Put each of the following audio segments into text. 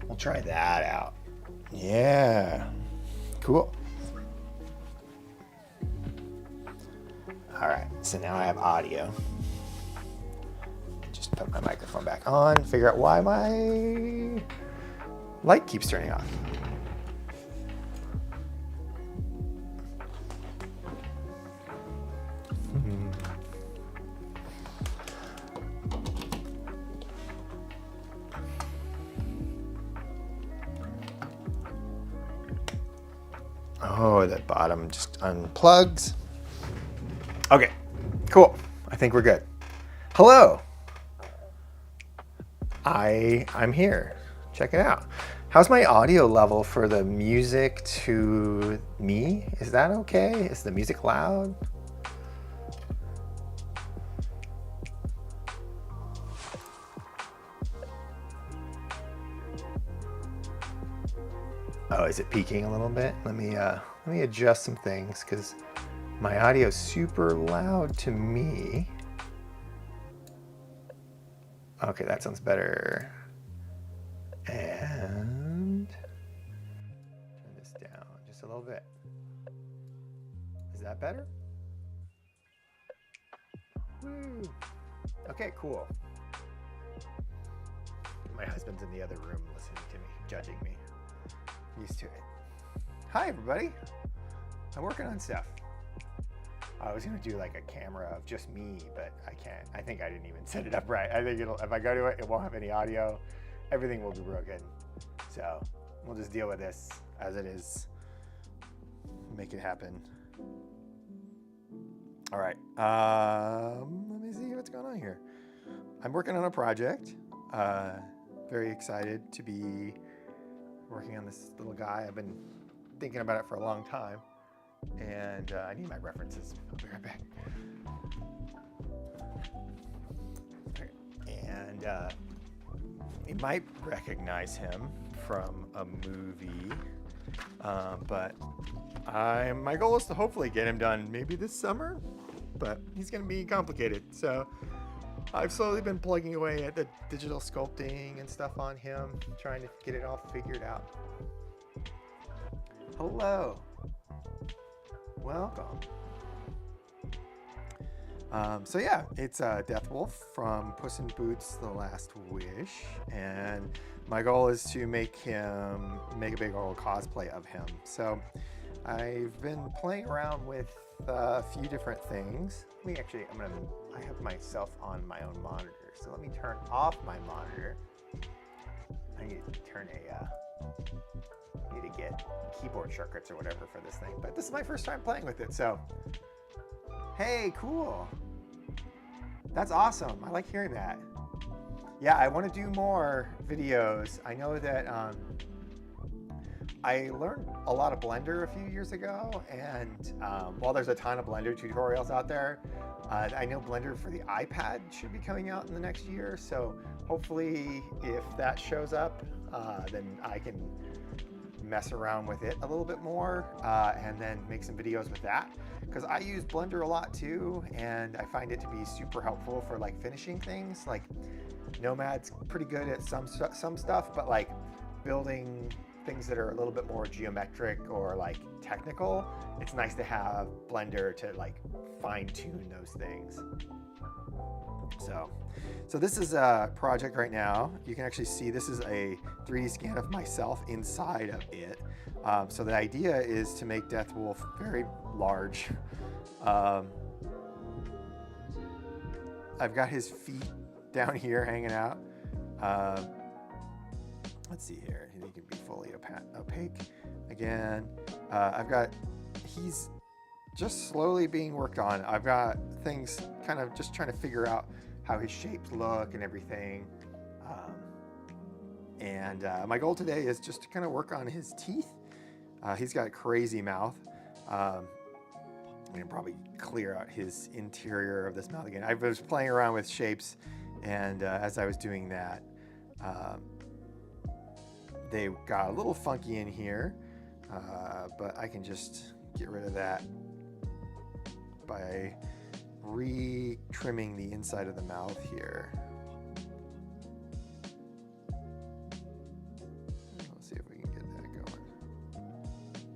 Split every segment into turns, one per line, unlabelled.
We'll try that out. Yeah, cool. All right, so now I have audio. Just put my microphone back on, figure out why my light keeps turning off. Oh, that bottom just unplugs. Okay, cool. I think we're good. Hello. I'm here. Check it out. How's my audio level for the music to me? Is that okay? Is the music loud? Oh, is it peaking a little bit? Let me adjust some things because my audio is super loud to me. Okay, that sounds better. And turn this down just a little bit. Is that better? Woo. Okay, cool. My husband's in the other room listening to me, judging me. Used to it. Hi, everybody. I'm working on stuff. I was gonna do like a camera of just me, but I can't. I think I didn't even set it up right. I think if I go to it, it won't have any audio. Everything will be broken. So we'll just deal with this as it is. Make it happen. All right. Let me see what's going on here. I'm working on a project. Very excited to be working on this little guy. I've been thinking about it for a long time, and I need my references. I'll be right back. Okay. And you might recognize him from a movie, but my goal is to hopefully get him done maybe this summer, but he's going to be complicated. So I've slowly been plugging away at the digital sculpting and stuff on him, trying to get it all figured out. Hello. Welcome. So yeah, it's Death Wolf from Puss in Boots: The Last Wish, and my goal is to make a big old cosplay of him. So I've been playing around with a few different things. I have myself on my own monitor, so let me turn off my monitor. I need to get keyboard shortcuts or whatever for this thing, but this is my first time playing with it, so hey, cool. That's awesome. I like hearing that. Yeah, I want to do more videos. I know that I learned a lot of Blender a few years ago, and while there's a ton of Blender tutorials out there, I know Blender for the iPad should be coming out in the next year, so hopefully if that shows up, then I can mess around with it a little bit more and then make some videos with that, because I use Blender a lot too, and I find it to be super helpful for like finishing things. Like Nomad's pretty good at some stuff, but like building things that are a little bit more geometric or like technical, it's nice to have Blender to like fine-tune those things. So this is a project right now. You can actually see this is a 3D scan of myself inside of it. So the idea is to make Death Wolf very large. I've got his feet down here hanging out. Let's see here. He can be fully opaque again. He's just slowly being worked on. I've got things kind of just trying to figure out how his shapes look and everything. My goal today is just to kind of work on his teeth. He's got a crazy mouth. I'm gonna probably clear out his interior of this mouth again. I was playing around with shapes, and as I was doing that, they got a little funky in here, but I can just get rid of that by re-trimming the inside of the mouth here. Let's see if we can get that going.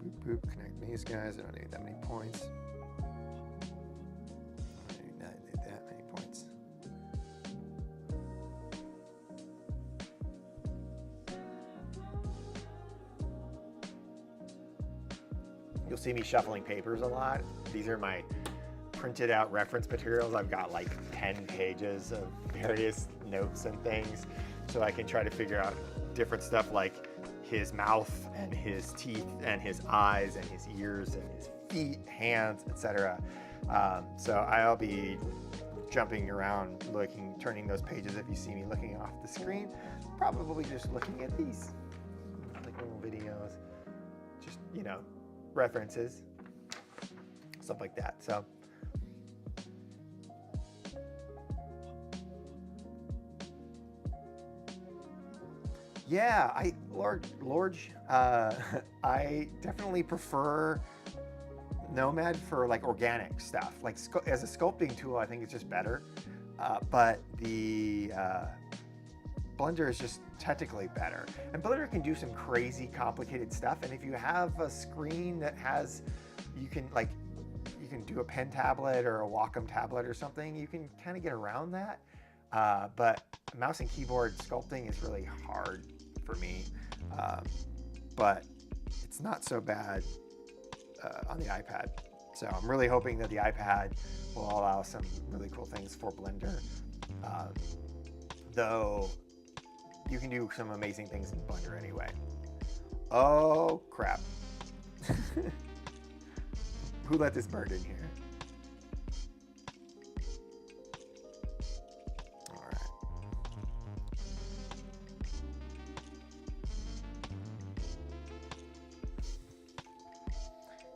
Boop, boop, connect these guys. I don't need that many points. I do not need that many points. You'll see me shuffling papers a lot. These are my printed out reference materials. I've got like 10 pages of various notes and things, so I can try to figure out different stuff like his mouth and his teeth and his eyes and his ears and his feet, hands, etc. So I'll be jumping around turning those pages. If you see me looking off the screen, probably just looking at these. you know, references, stuff like that. So yeah, I definitely prefer Nomad for like organic stuff. Like as a sculpting tool, I think it's just better. But the Blender is just technically better. And Blender can do some crazy complicated stuff. And if you have a screen that has, you can do a pen tablet or a Wacom tablet or something, you can kind of get around that. But mouse and keyboard sculpting is really hard for me. But it's not so bad on the iPad. So I'm really hoping that the iPad will allow some really cool things for Blender. Though you can do some amazing things in Blender anyway. Oh crap. Who let this bird in here? All right.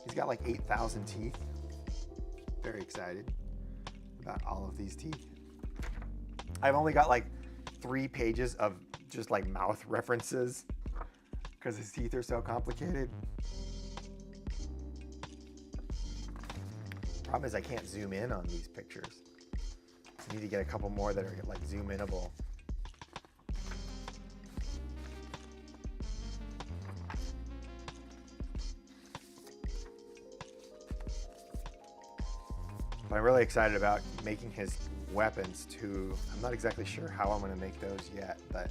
He's got like 8,000 teeth. Very excited about all of these teeth. I've only got like 3 pages of just like mouth references because his teeth are so complicated. Problem is I can't zoom in on these pictures. I need to get a couple more that are like zoom inable. But I'm really excited about making his weapons too. I'm not exactly sure how I'm going to make those yet, but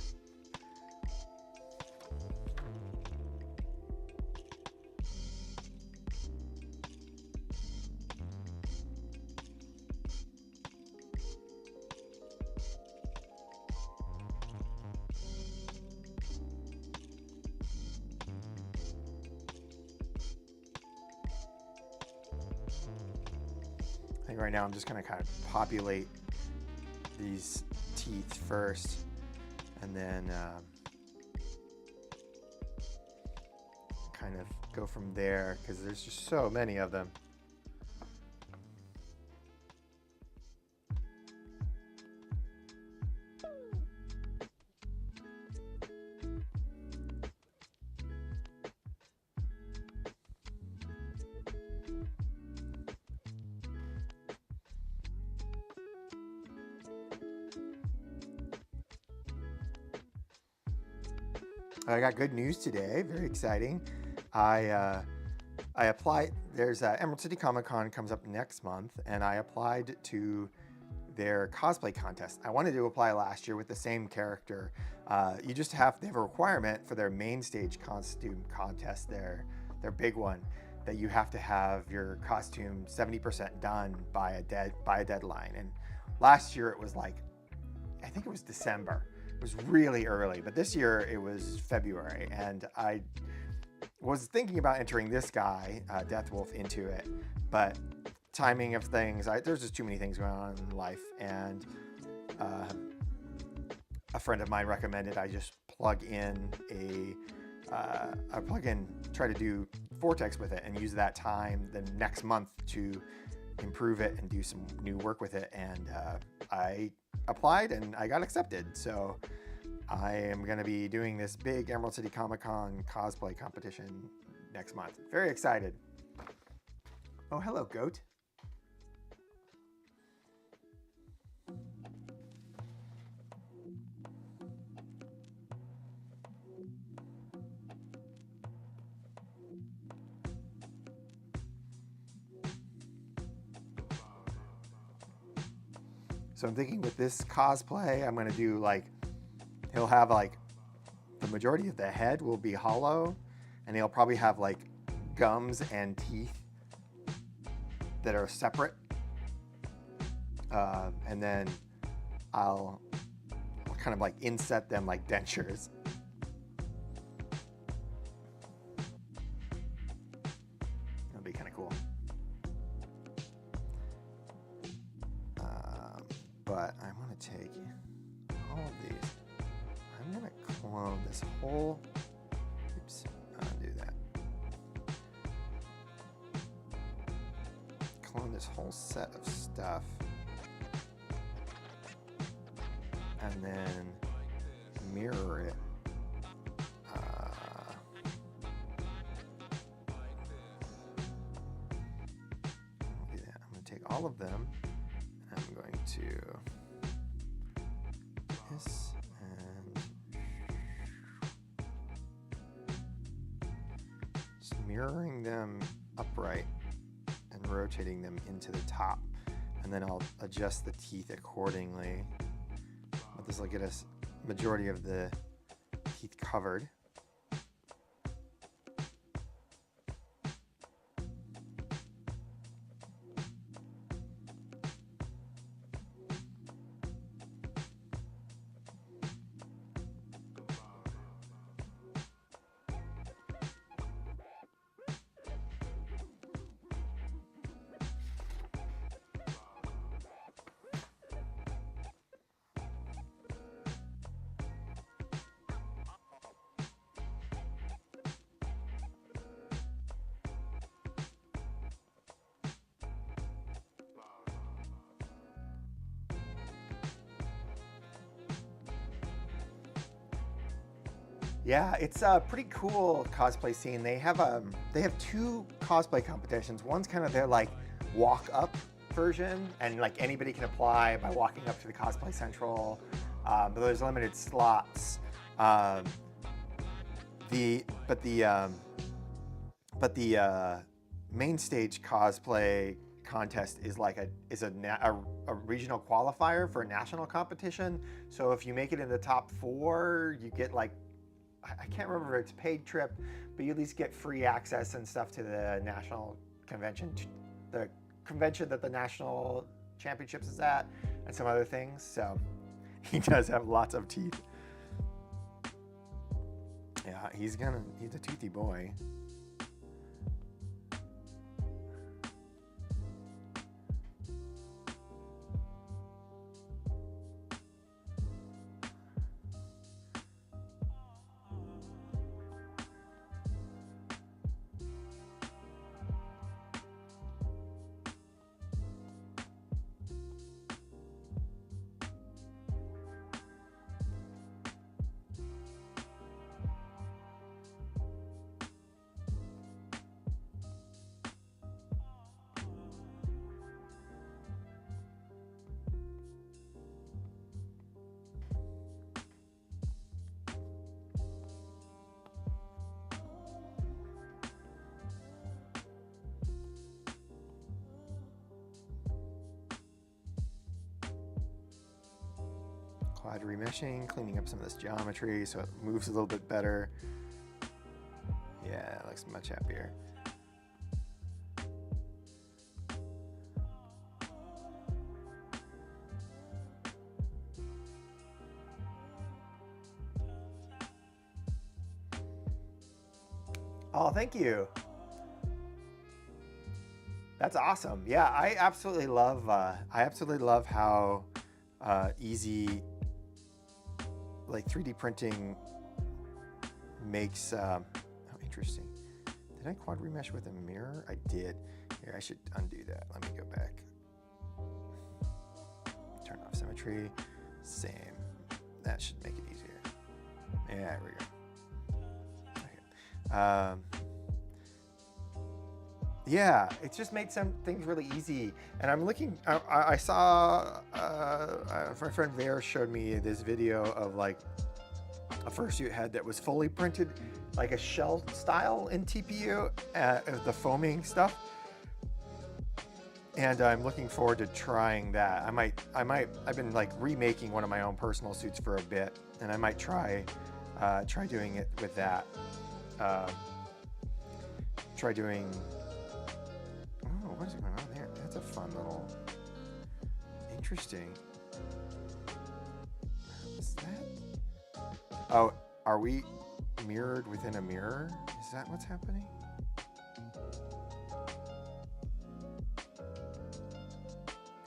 I think right now I'm just going to kind of populate these teeth first, and then kind of go from there because there's just so many of them. I got good news today, very exciting. I applied, there's Emerald City Comic Con comes up next month, and I applied to their cosplay contest. I wanted to apply last year with the same character. You just have, they have a requirement for their main stage costume contest, their big one, that you have to have your costume 70% done by a deadline. And last year it was like, I think it was December. It was really early, but this year it was February, and I was thinking about entering this guy, Deathwolf, into it, but timing of things, there's just too many things going on in life, and a friend of mine recommended I just plug in try to do Vortex with it and use that time the next month to improve it and do some new work with it, and I applied and I got accepted. So I am going to be doing this big Emerald City Comic Con cosplay competition next month. Very excited. Oh, hello, goat. So I'm thinking with this cosplay, I'm going to do like, he'll have like, the majority of the head will be hollow, and he'll probably have like gums and teeth that are separate. And then I'll kind of like inset them like dentures. That'll be kind of cool. But I'm going to take all of these. I'm going to clone this whole, oops, undo that. clone this whole set of stuff and then mirror it. I'll do that. I'm going to take all of them and I'm going to do this and just mirroring them upright and rotating them into the top, and then I'll adjust the teeth accordingly. But this will get us majority of the teeth covered. Yeah, it's a pretty cool cosplay scene. They have two cosplay competitions. One's kind of their like walk up version, and like anybody can apply by walking up to the Cosplay Central. But there's limited slots. The main stage cosplay contest is like a regional qualifier for a national competition. So if you make it in the top 4, you get like, I can't remember if it's paid trip, but you at least get free access and stuff to the national convention, the convention that the national championships is at, and some other things. So he does have lots of teeth. Yeah, he's a toothy boy. Quad remeshing, cleaning up some of this geometry so it moves a little bit better. Yeah, it looks much happier. Oh, thank you. That's awesome. Yeah, I absolutely love how easy like 3D printing makes. Oh, interesting. Did I quad remesh with a mirror? I did. Here, I should undo that. Let me go back. Turn off symmetry. Same. That should make it easier. Yeah, there we go. Okay. Yeah, it's just made some things really easy. And I'm looking, I saw, my friend Vera showed me this video of like a fursuit head that was fully printed, like a shell style in TPU, the foaming stuff. And I'm looking forward to trying that. I've been like remaking one of my own personal suits for a bit, and I might try doing it with that. Try doing, oh, what is going on there? That's a fun little, interesting. What's that? Oh, are we mirrored within a mirror? Is that what's happening?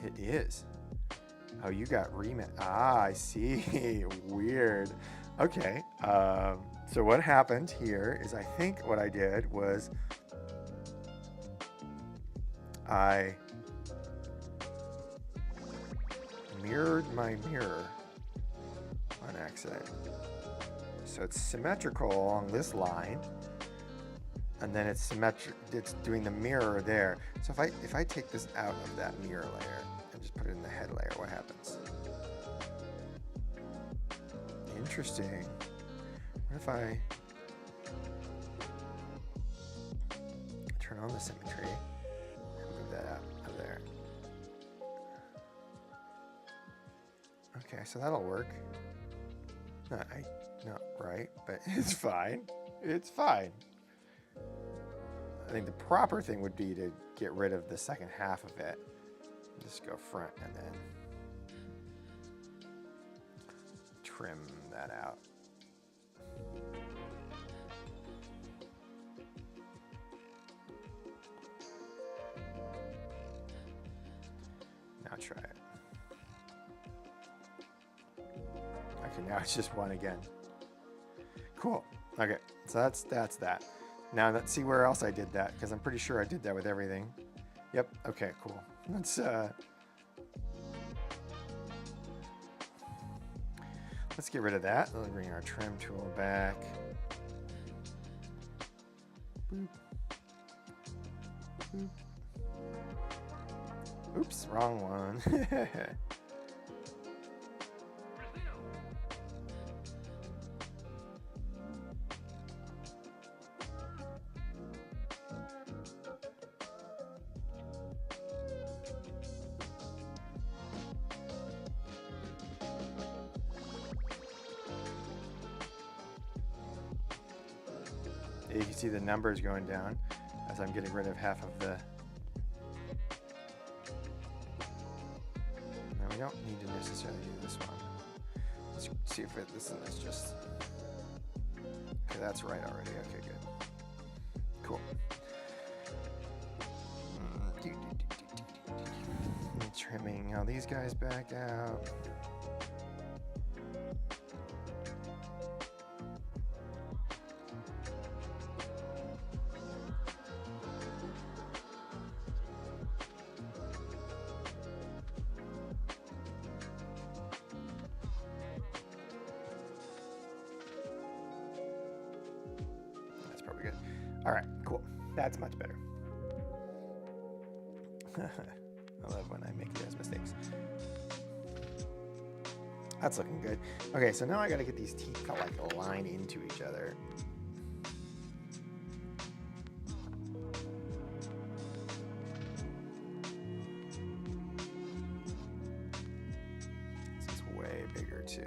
It is. Oh, you got rematch. Ah, I see. Weird. Okay. So what happened here is, I think what I did was I mirrored my mirror on accident. So it's symmetrical along this line, and then it's symmetric. It's doing the mirror there. So if I take this out of that mirror layer and just put it in the head layer, what happens? Interesting. What if I turn on the symmetry and move that out of there? Okay, so that'll work. Not right, but it's fine. It's fine. I think the proper thing would be to get rid of the second half of it. Just go front and then trim that out. Now try it. Okay, now it's just one again. Cool. Okay, so that's that. Now let's see where else I did that, because I'm pretty sure I did that with everything. Yep, okay, cool. Let's get rid of that. Let's bring our trim tool back. Boop. Boop. Oops, wrong one. You can see the numbers going down as I'm getting rid of half of the... Now we don't need to necessarily do this one. Let's see if this one is just... Okay, that's right already. Okay, good. Cool. Trimming all these guys back out. Good. All right, cool. That's much better. I love when I make those mistakes. That's looking good. Okay, so now I gotta get these teeth to like align into each other. This is way bigger too.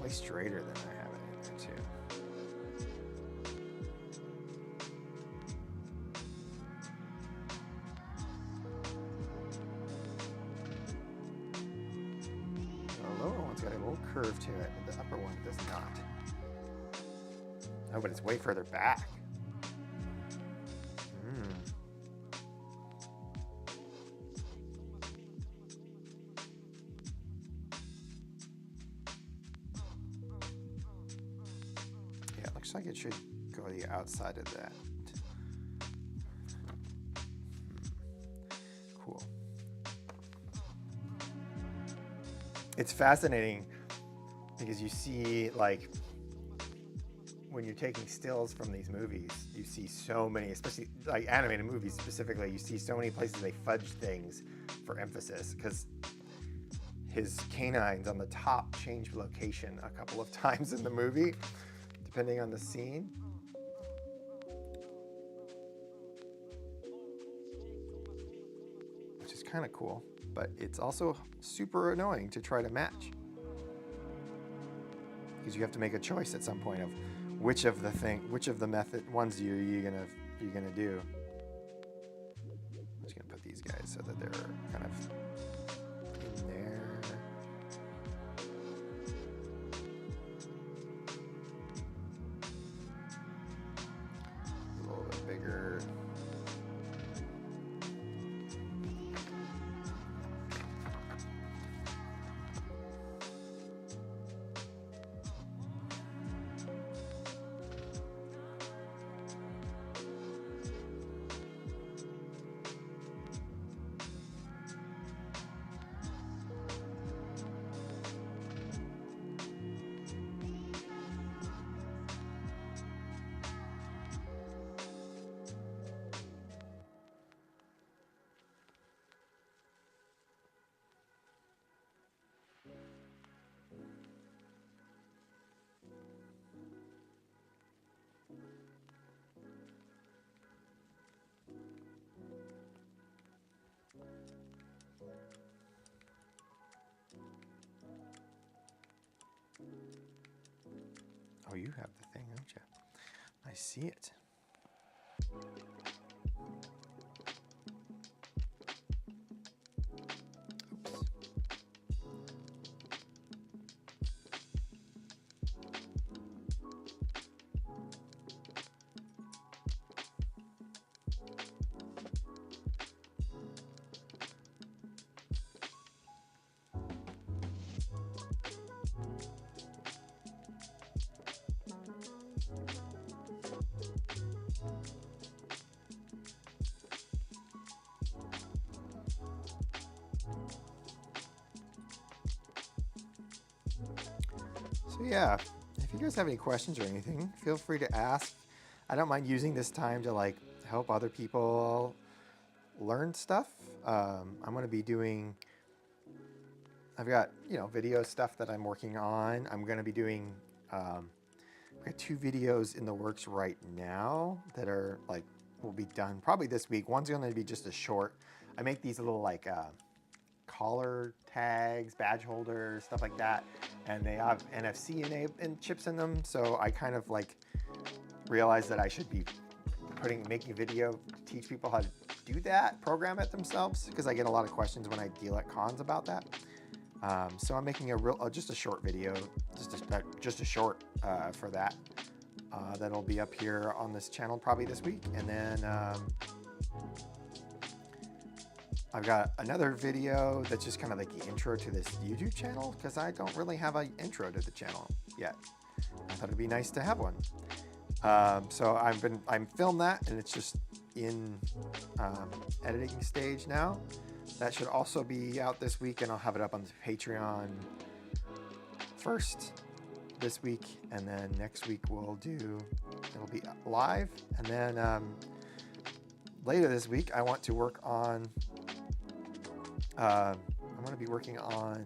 Way straighter than I have it in there too. The lower one's got a little curve to it, but the upper one does not. Oh, but it's way further back. Looks like it should go the outside of that. Cool. It's fascinating because you see, like, when you're taking stills from these movies, you see so many, especially like animated movies specifically, you see so many places they fudge things for emphasis, because his canines on the top change location a couple of times in the movie, depending on the scene. Which is kind of cool, but it's also super annoying to try to match, because you have to make a choice at some point of which of the method ones you're gonna do. I'm just gonna put these guys so that they're kind of in there. A little bit bigger. Oh, you have the thing, don't you? I see it. Oops. So yeah, if you guys have any questions or anything, feel free to ask. I don't mind using this time to like help other people learn stuff. I'm going to be doing, I've got, video stuff that I'm working on. I'm going to be doing, I've got 2 videos in the works right now that are like, will be done probably this week. One's going to be just a short. I make these little like collar tags, badge holders, stuff like that. And they have NFC and chips in them. So I kind of like realized that I should be making a video to teach people how to do that, program it themselves, because I get a lot of questions when I deal at cons about that. So I'm making just a short video, just a short for that. That'll be up here on this channel probably this week. And then I've got another video that's just kind of like the intro to this YouTube channel, because I don't really have an intro to the channel yet. I thought it'd be nice to have one. So I'm filmed that, and it's just in editing stage now. That should also be out this week, and I'll have it up on the Patreon first this week, and then next week it'll be live, and then later this week I want to work on I'm going to be working on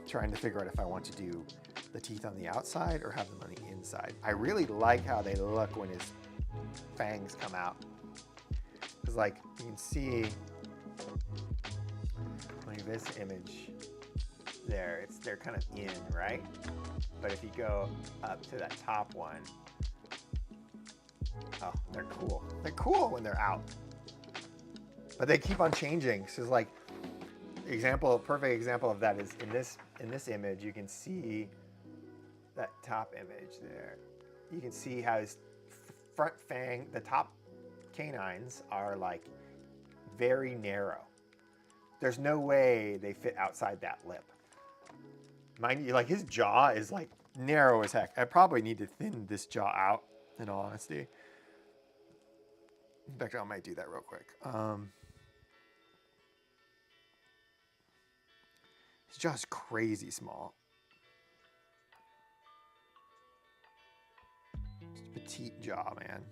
trying to figure out if I want to do the teeth on the outside or have them on the inside. I really like how they look when his fangs come out. Because like you can see, like this image there, they're kind of in, right? But if you go up to that top one, oh, they're cool. They're cool when they're out. But they keep on changing. So it's like perfect example of that is in this image, you can see that top image there. You can see how his front fang, the top canines are like very narrow. There's no way they fit outside that lip. Mind you, like his jaw is like narrow as heck. I probably need to thin this jaw out, in all honesty. In fact, I might do that real quick. His jaw's crazy small. Just a petite jaw, man.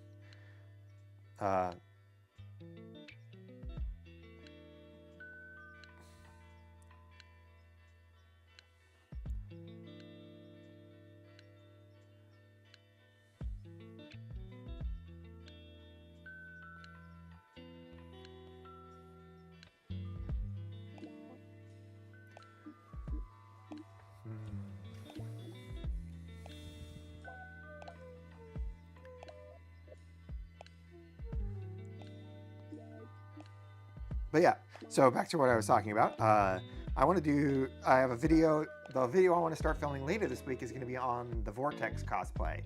But yeah, so back to what I was talking about. I have a video. The video I want to start filming later this week is going to be on the Vortex cosplay.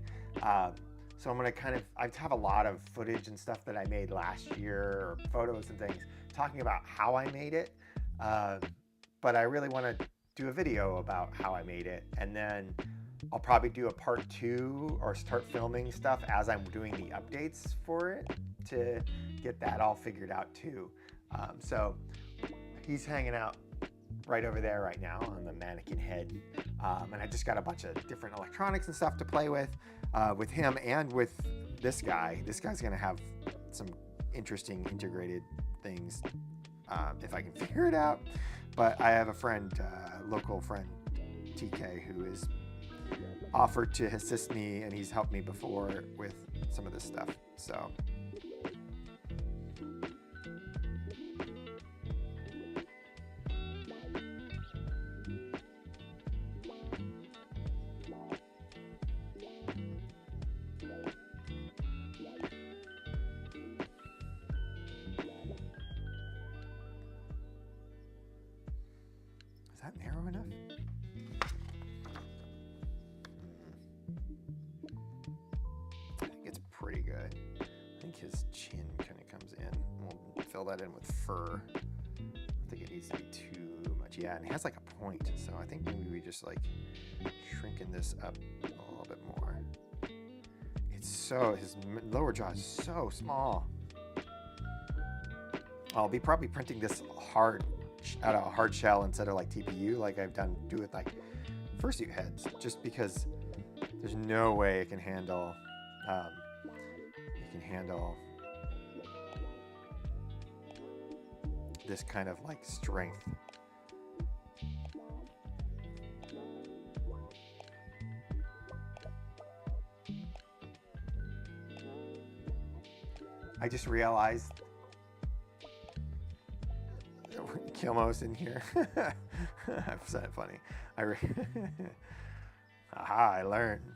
So I'm going to I have a lot of footage and stuff that I made last year, or photos and things, talking about how I made it. But I really want to do a video about how I made it. And then I'll probably do a part 2 or start filming stuff as I'm doing the updates for it to get that all figured out too. So he's hanging out right over there right now on the mannequin head. And I just got a bunch of different electronics and stuff to play with him and with this guy. This guy's gonna have some interesting integrated things if I can figure it out. But I have a friend, local friend, TK, who has offered to assist me, and he's helped me before with some of this stuff. So. I think it's pretty good. I think his chin kind of comes in. We'll fill that in with fur. I don't think it needs to be too much. Yeah, and it has like a point, so I think maybe we just like shrinking this up a little bit more. It's so, his lower jaw is so small. I'll be probably printing this hard out of a hard shell instead of like TPU, like I've do with like fursuit heads, just because there's no way it can handle this kind of like strength. I just realized Kilmo's in here. I've said it funny. Aha, I learned.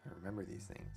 I remember these things.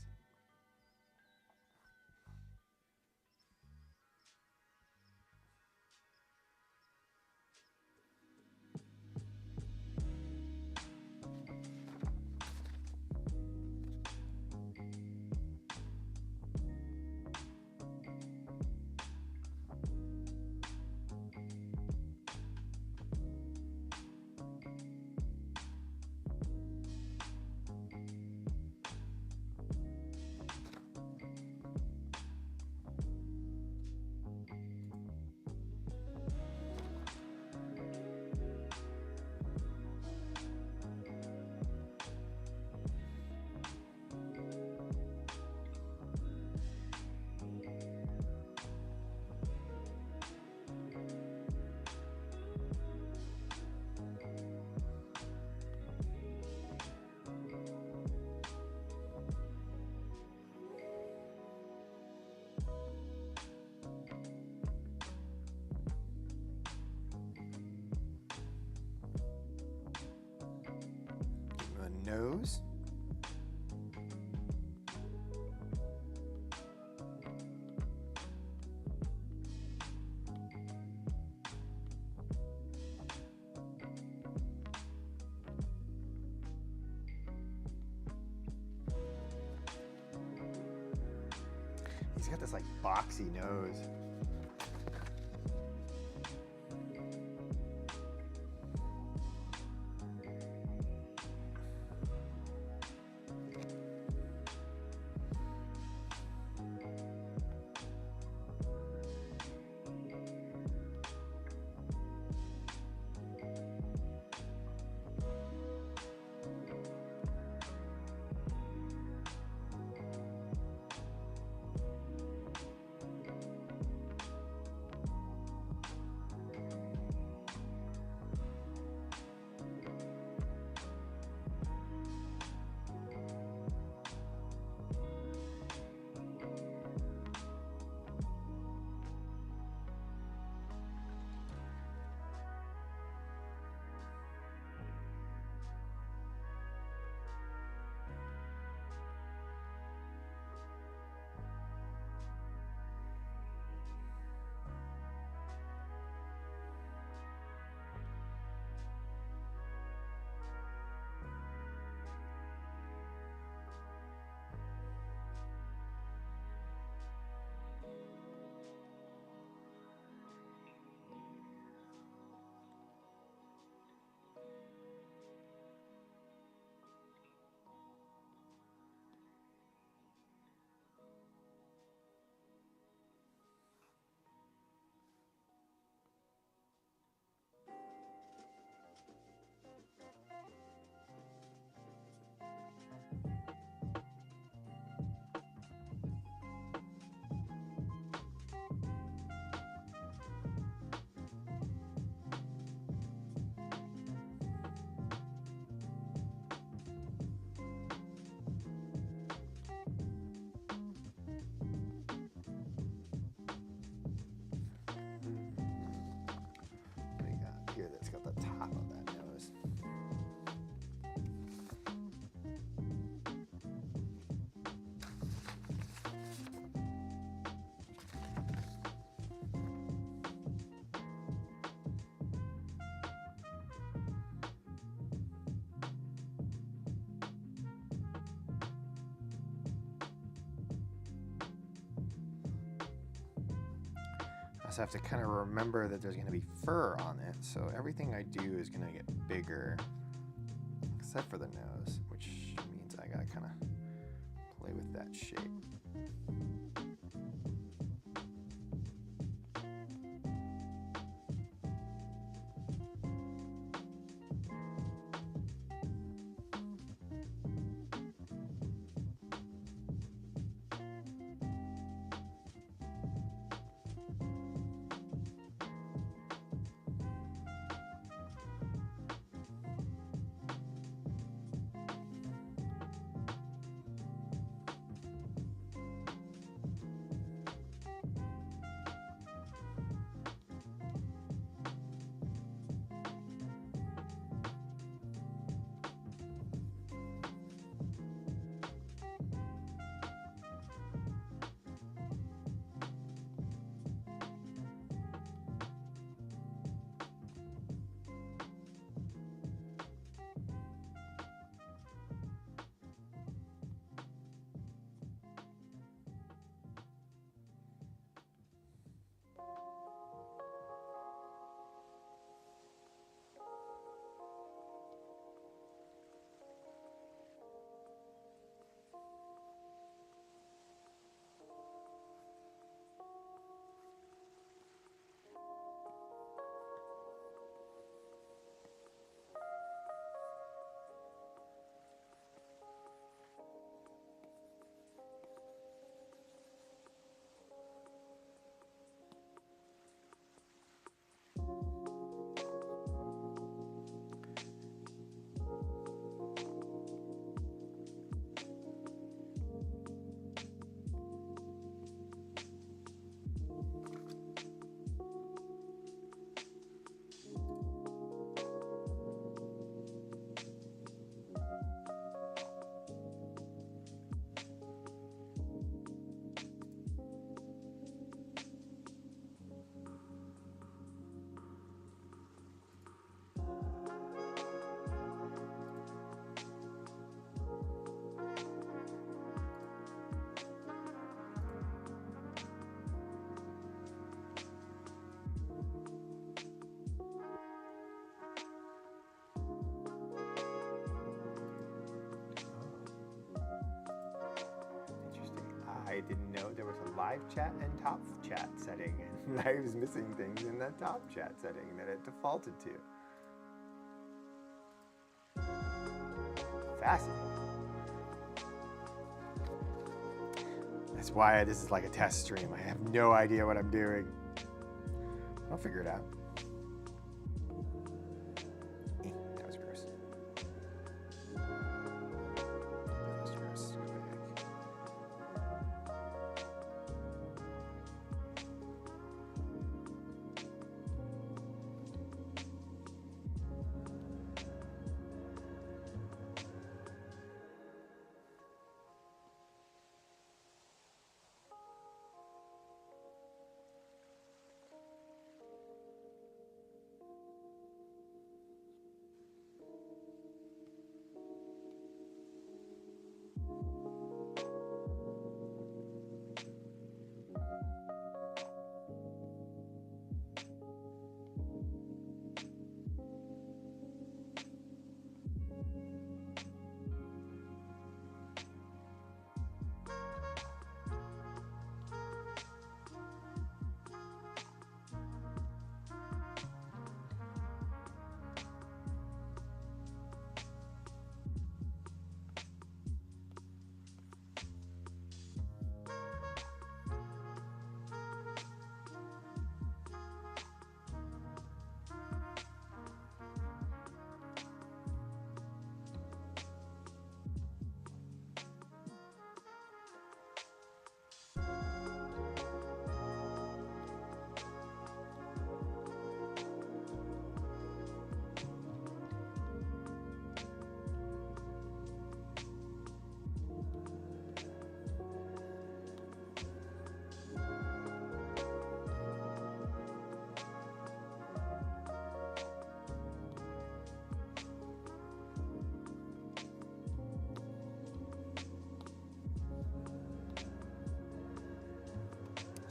Nose. He's got this like boxy nose. also have to kind of remember that there's going to be fur on it, so everything I do is going to get bigger, except for the nose, which means I got to kind of play with that shape. I didn't know there was a live chat and top chat setting, and I was missing things in that top chat setting that it defaulted to. Fascinating. That's why this is like a test stream. I have no idea what I'm doing. I'll figure it out. That was gross. That was gross.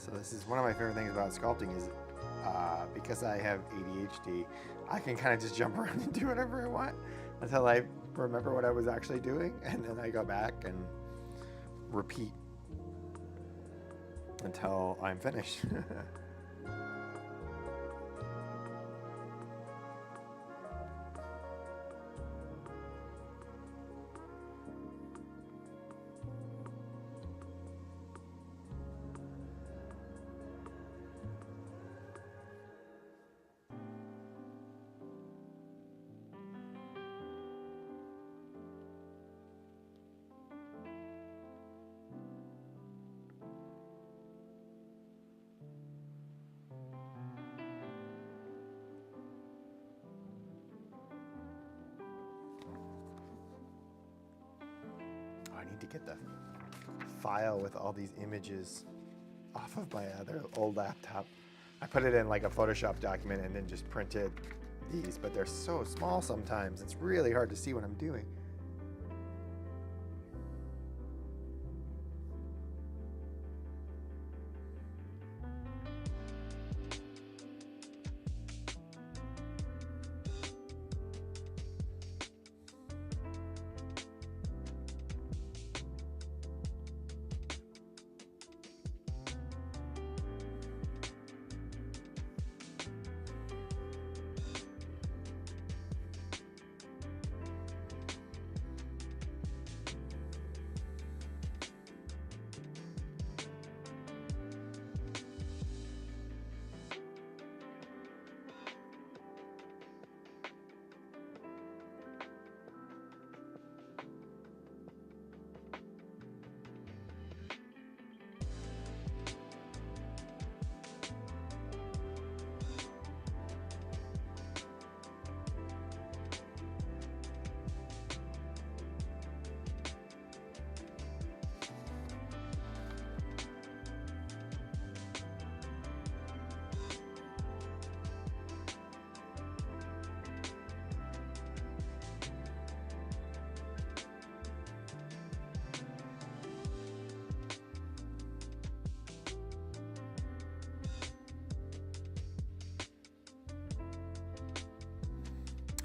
So this is one of my favorite things about sculpting is because I have ADHD, I can kind of just jump around and do whatever I want until I remember what I was actually doing, and then I go back and repeat until I'm finished. I need to get the file with all these images off of my other old laptop. I put it in like a Photoshop document and then just printed these, but they're so small sometimes. It's really hard to see what I'm doing.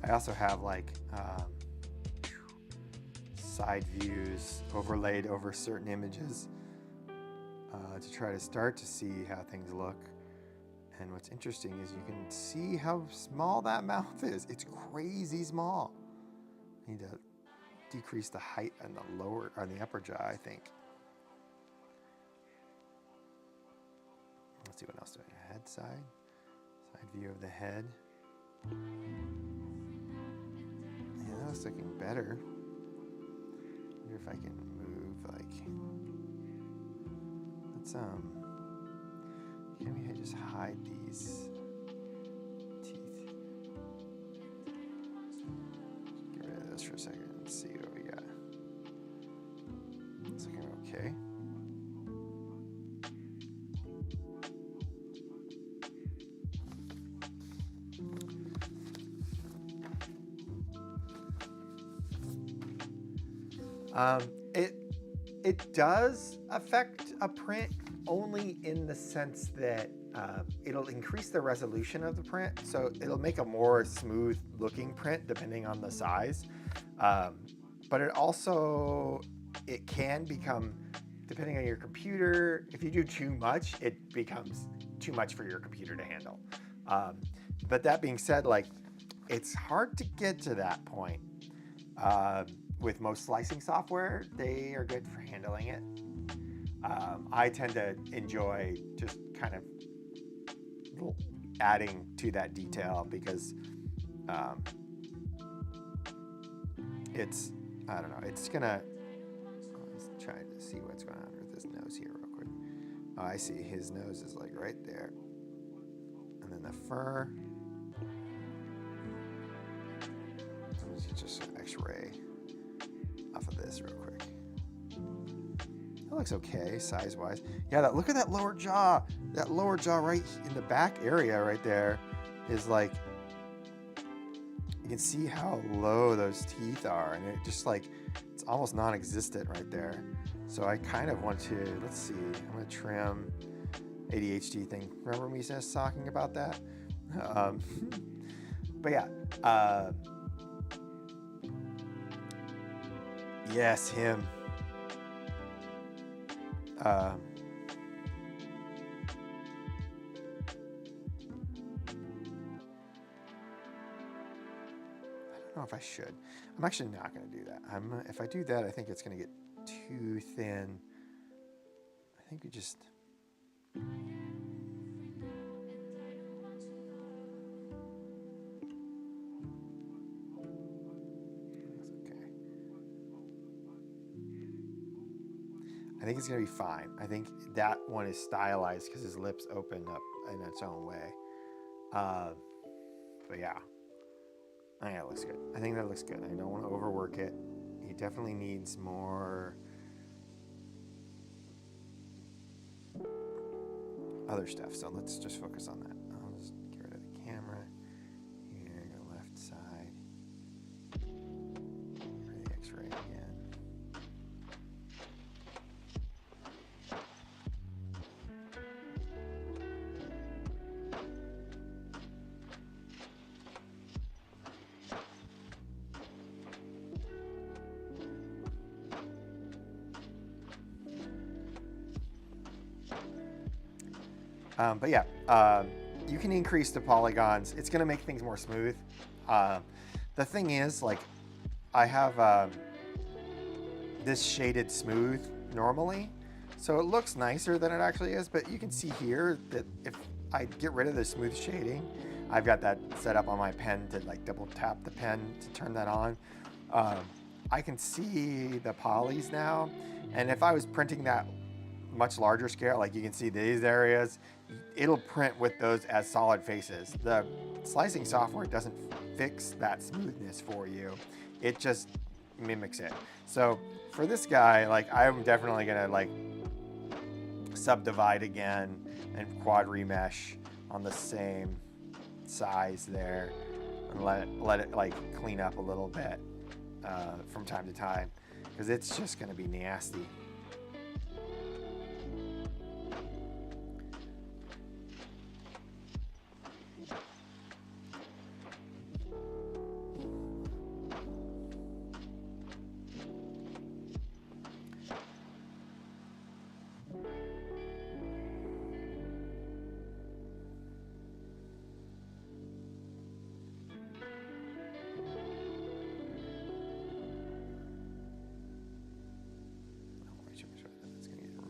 I also have like side views overlaid over certain images to try to start to see how things look. And what's interesting is you can see how small that mouth is. It's crazy small. I need to decrease the height on the lower, on the upper jaw, I think. Let's see what else do I have. Head side view of the head. Yeah, that looks looking better. Wonder if I can move like, let's maybe I just hide these teeth. Get rid of this for a second and see what we got. It's looking okay. It does affect a print only in the sense that it'll increase the resolution of the print, so it'll make a more smooth looking print depending on the size. But it can become, depending on your computer, if you do too much, it becomes too much for your computer to handle. But that being said, like, it's hard to get to that point. With most slicing software, they are good for handling it. I tend to enjoy just kind of adding to that detail because it's, I don't know, it's gonna, let's try to see what's going on with his nose here real quick. Oh, I see, his nose is like right there. And then the fur, let's just x-ray off of this real quick. That looks okay, size-wise. Yeah, look at that lower jaw. That lower jaw right in the back area right there is like, you can see how low those teeth are, and it just like, it's almost non-existent right there. So I kind of want to, let's see, I'm gonna trim ADHD thing. Remember me just talking about that? But yeah. Yes, him. I don't know if I should. I'm actually not going to do that. If I do that, I think it's going to get too thin. I think we just... I think it's going to be fine. I think that one is stylized because his lips open up in its own way. But yeah. I think that looks good. I think that looks good. I don't want to overwork it. He definitely needs more other stuff. So let's just focus on that. I'll just get rid of the camera. Here, go left side. Get rid of the X-ray again. But yeah, you can increase the polygons. It's going to make things more smooth. The thing is, like, I have this shaded smooth normally, so it looks nicer than it actually is. But you can see here that if I get rid of the smooth shading, I've got that set up on my pen to like double tap the pen to turn that on. I can see the polys now, and if I was printing that much larger scale, like you can see these areas, it'll print with those as solid faces. The slicing software doesn't fix that smoothness for you. It just mimics it. So for this guy, like, I'm definitely gonna like subdivide again and quad remesh on the same size there and let it like clean up a little bit from time to time, because it's just gonna be nasty.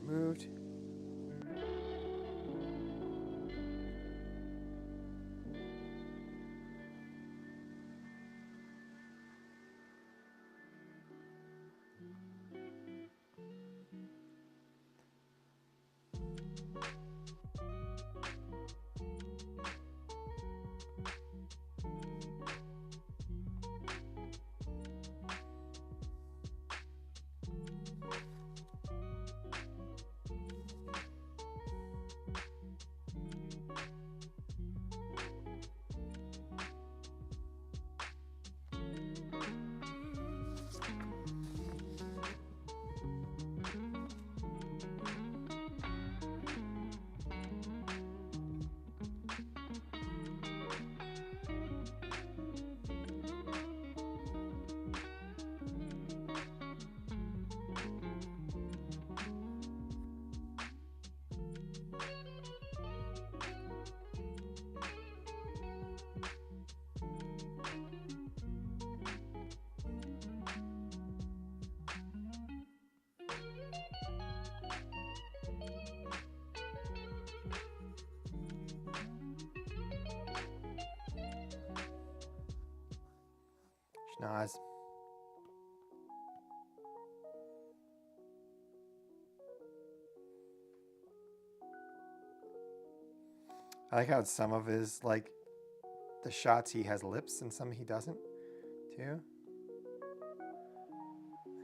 Removed. Schnoz. I like how some of his, like, the shots he has lips and some he doesn't, too.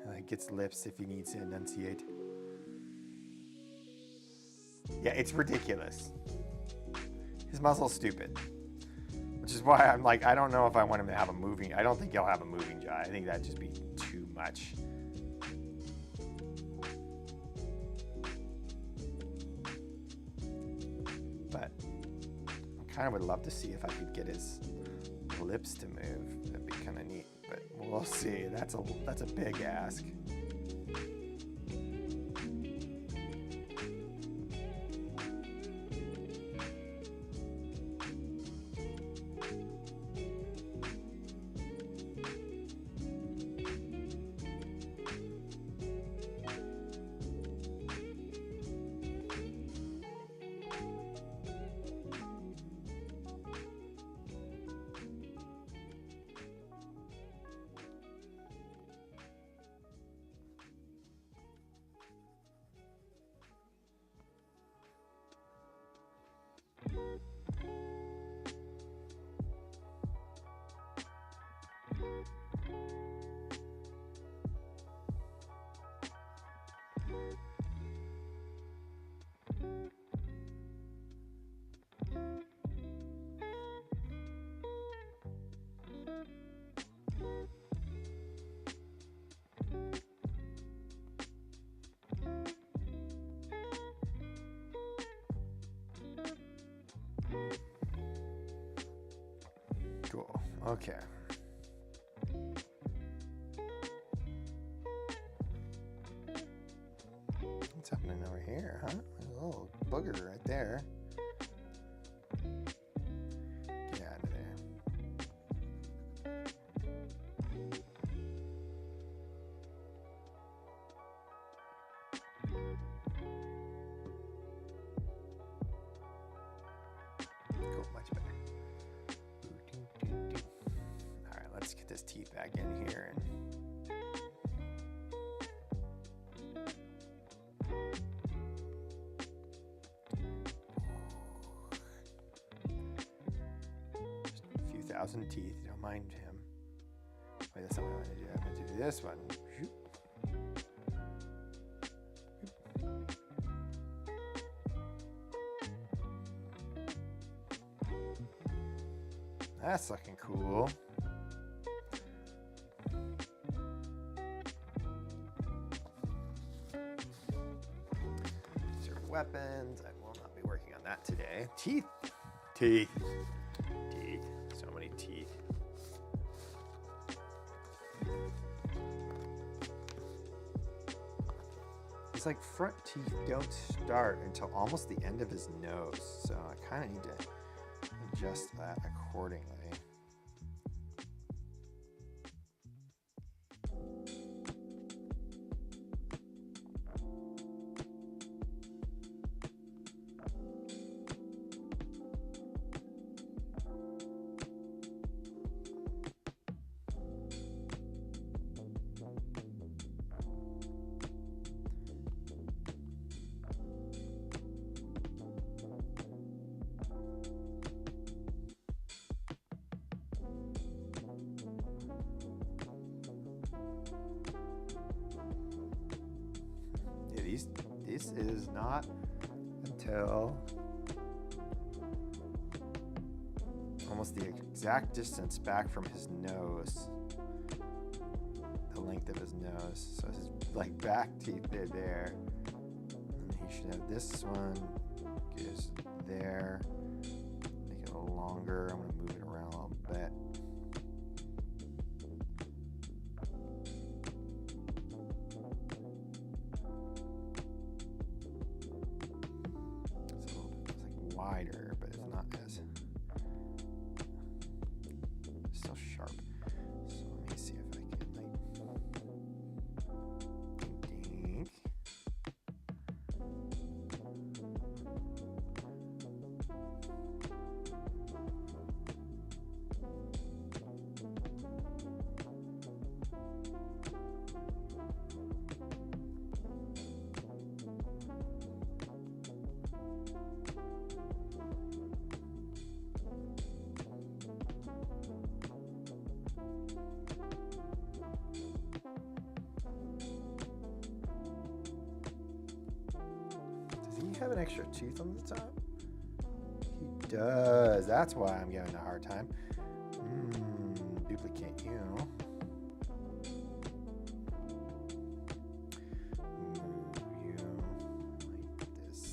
He like gets lips if he needs to enunciate. Yeah, it's ridiculous. His muzzle's stupid. Which is why I'm like, I don't know if I want him to have a moving... I don't think he'll have a moving jaw. I think that'd just be too much. kind of would love to see if I could get his lips to move. That'd be kind of neat, but we'll see. That's a big ask. Cool. Okay. What's happening over here, huh? There's a little booger right there. Get out of there. Cool, much better. All right, let's get this teeth back in here and just a few thousand teeth. Don't mind him. Wait, that's not what I want to do. I'm going to do this one. That's looking cool. These are weapons. I will not be working on that today. Teeth. Teeth. Teeth. So many teeth. It's like front teeth don't start until almost the end of his nose. So I kind of need to adjust that accordingly. This is not until almost the exact distance back from his nose, the length of his nose. So his like back teeth are there, and he should have this one goes there. Make it a little longer. I'm gonna move it around a little bit. Wider, but it's not as still sharp. So let me see if I can like dink. Have an extra tooth on the top? He does. That's why I'm giving a hard time. Duplicate you. Move you like this.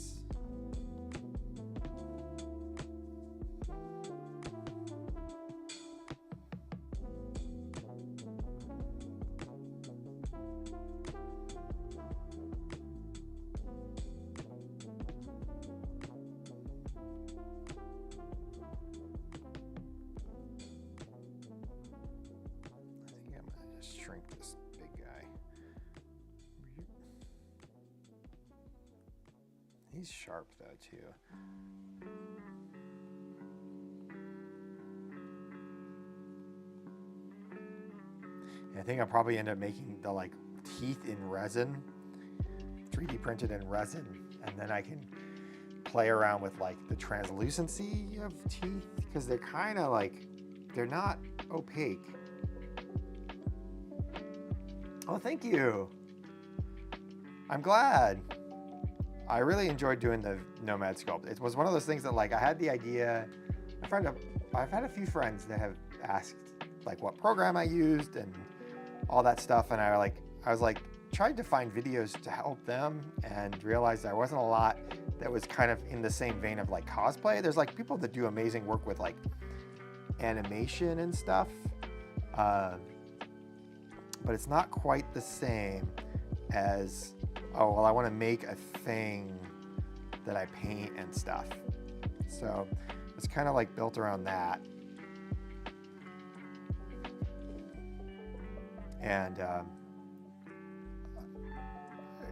He's sharp though too. I think I'll probably end up making the like teeth in resin, 3D printed in resin, and then I can play around with like the translucency of teeth because they're kind of like, they're not opaque. Oh, thank you. I'm glad. I really enjoyed doing the Nomad Sculpt. It was one of those things that like I had the idea. I've had a few friends that have asked like what program I used and all that stuff, and I was like tried to find videos to help them and realized there wasn't a lot that was kind of in the same vein of like cosplay. There's like people that do amazing work with like animation and stuff, but it's not quite the same as, oh, well, I want to make a thing that I paint and stuff. So it's kind of like built around that. And it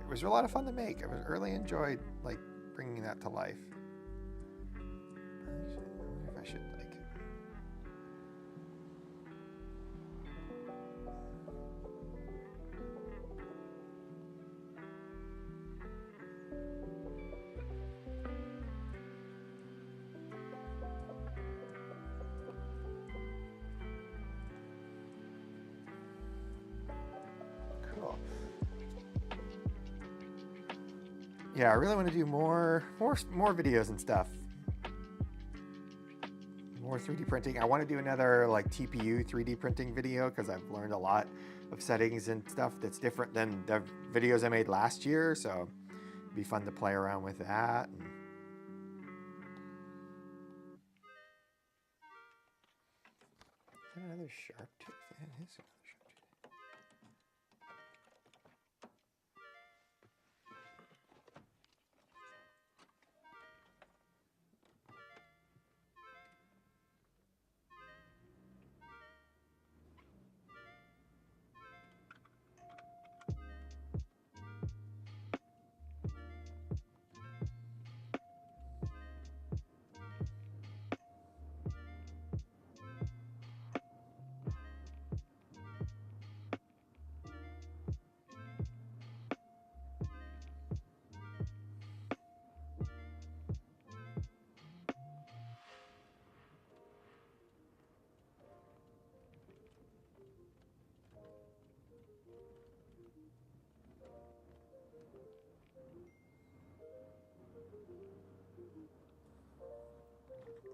was a lot of fun to make. I really enjoyed like bringing that to life. I wonder if I should like. Yeah, I really want to do more videos and stuff. More 3D printing. I want to do another like TPU 3D printing video because I've learned a lot of settings and stuff that's different than the videos I made last year. So it'd be fun to play around with that. Is that another sharp tooth? Yeah, it is another sharp tooth.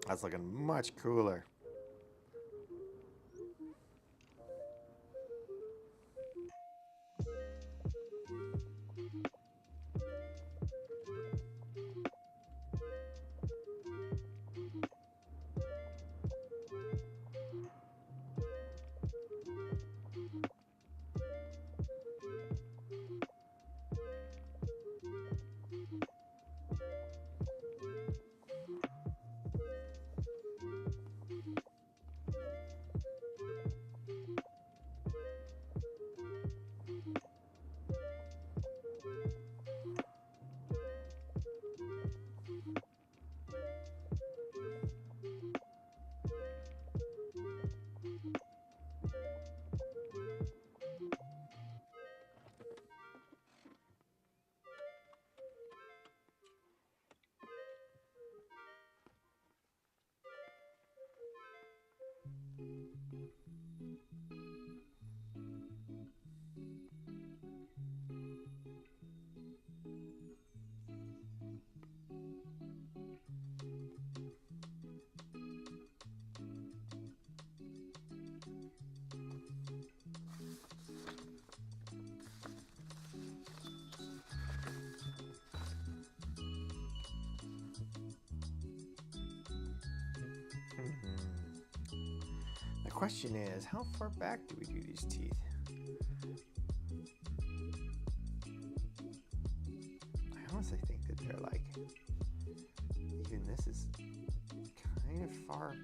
That's looking much cooler. The question is, how far back do we do these teeth? I honestly think that they're like, even this is kind of far.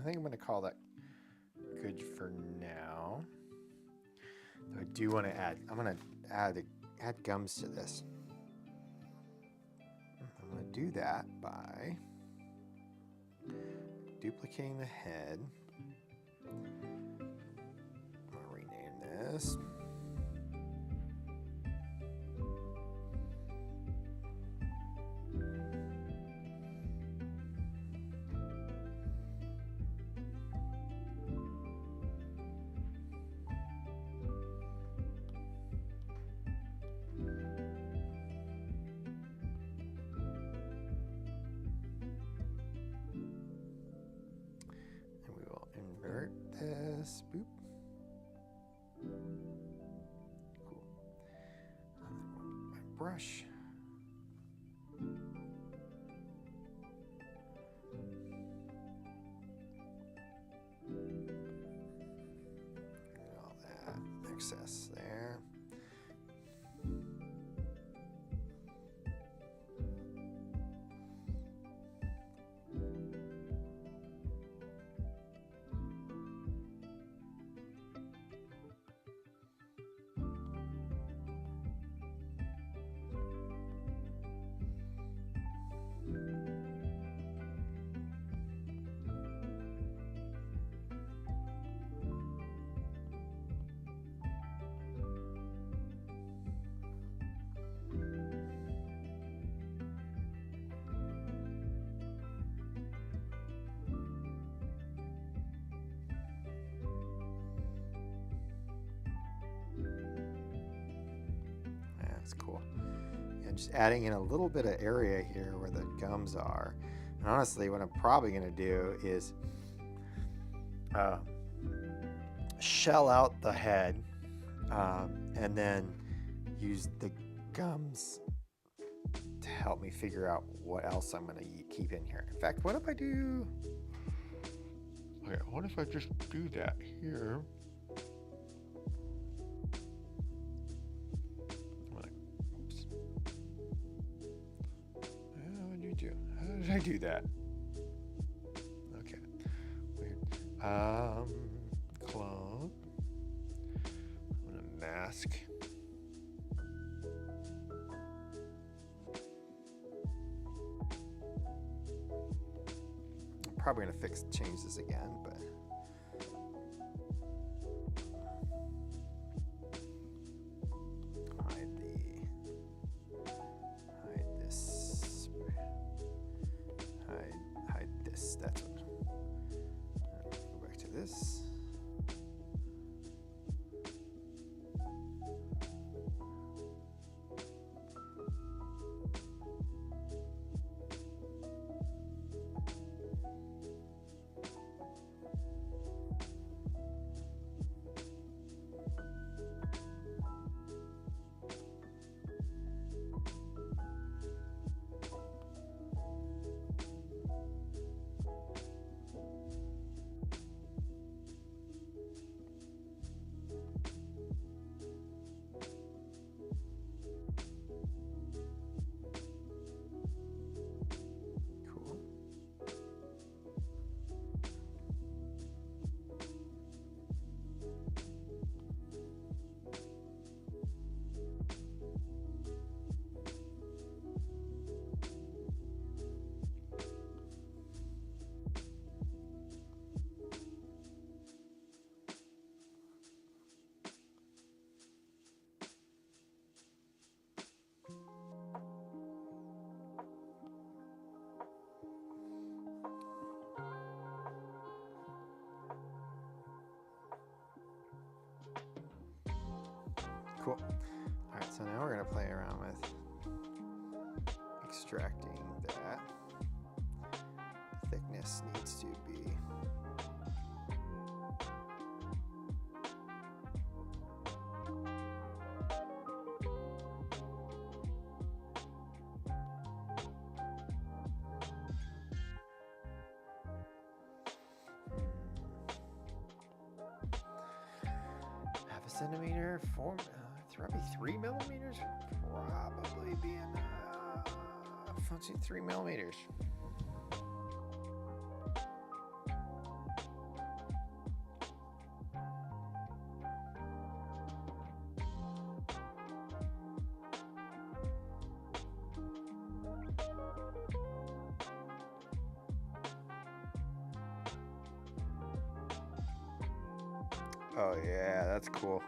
think I'm going to call that good for now. I do want to add, I'm going to add gums to this. I'm going to do that by duplicating the head. I'm going to rename this. Invert this, boop. Cool. My brush. All that excess there. That's cool. And just adding in a little bit of area here where the gums are. And honestly, what I'm probably going to do is shell out the head and then use the gums to help me figure out what else I'm going to keep in here. In fact, what if I do... Okay, what if I just do that here? How did I do that? Okay. Weird. Clone. I'm gonna mask. I'm probably gonna change this again, but that's what. Go back to this. Cool. All right, so now we're gonna play around with extracting that. The thickness needs to be half a centimeter, probably 3 millimeters, probably being fancy 3 millimeters. Oh yeah, that's cool.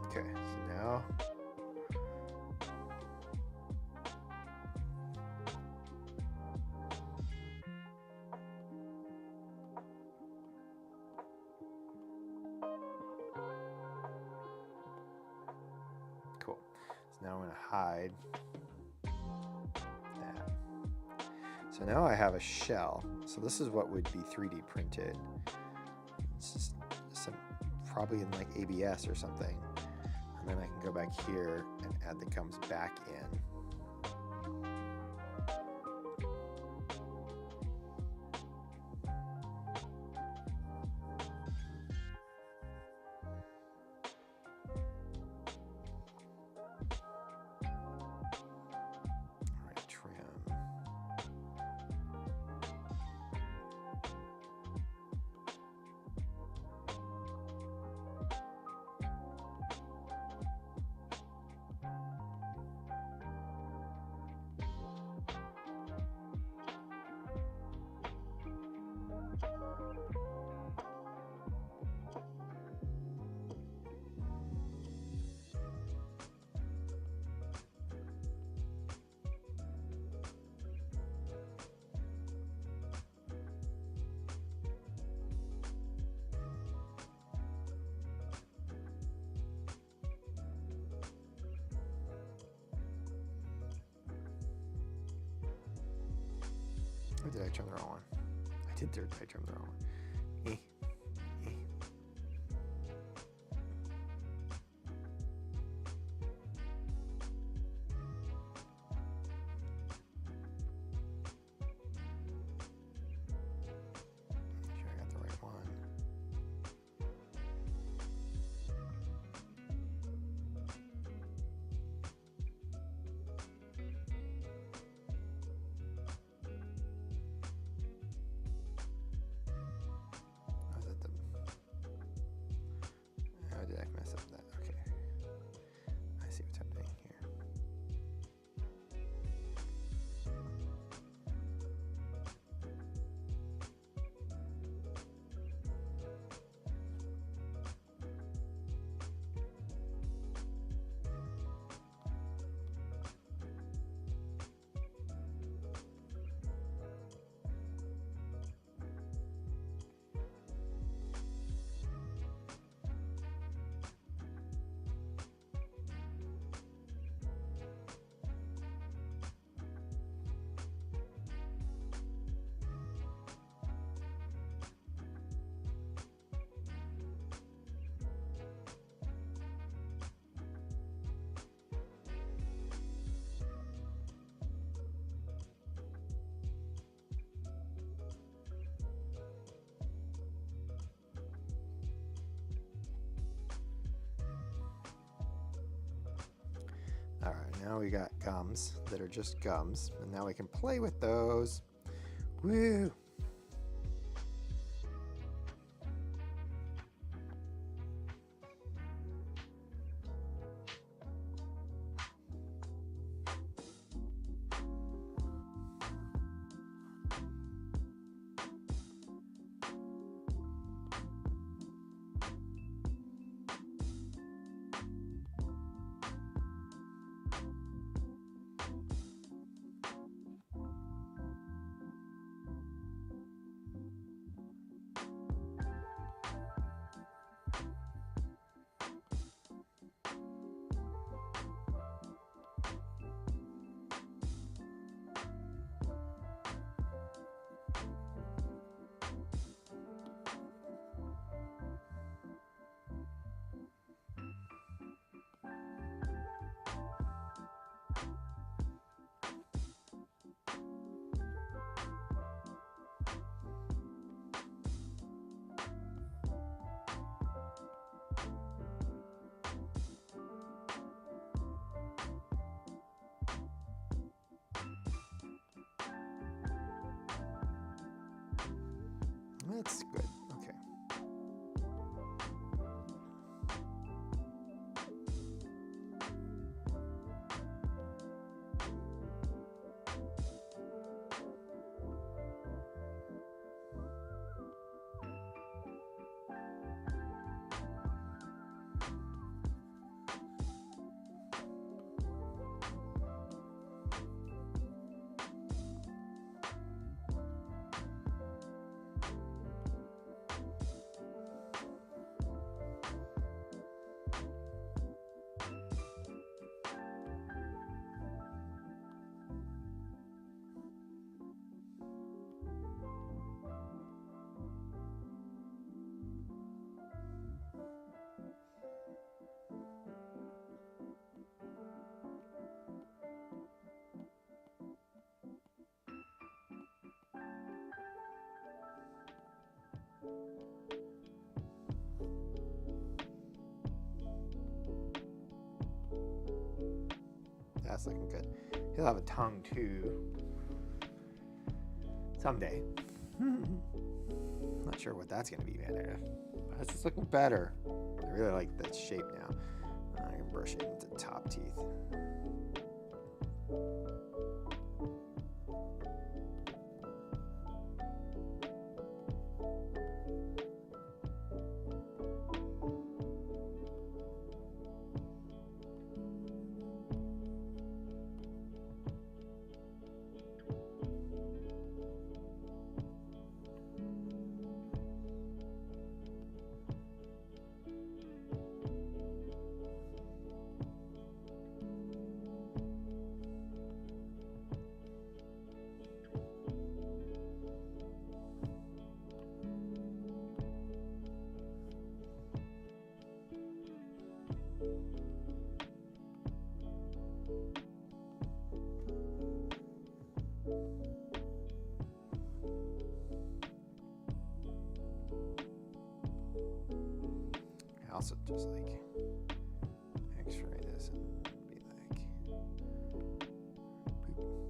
Okay, so now cool. So now I'm gonna hide that. So now I have a shell. So this is what would be 3D printed. It's just some, probably in like ABS or something. And then I can go back here and add the gums back in. All right, trim. Or did I trim the wrong one? I did trim the wrong one. Sure I got the right one. How did I mess up that? Okay. I see what's happening here. All right, now we got gums that are just gums, and now we can play with those. Woo! That's good. Okay. That's looking good. He'll have a tongue too. Someday. Not sure what that's gonna be yet. But this is looking better. I really like that shape now. I can brush it into top teeth. Also just like x-ray this and be like boop.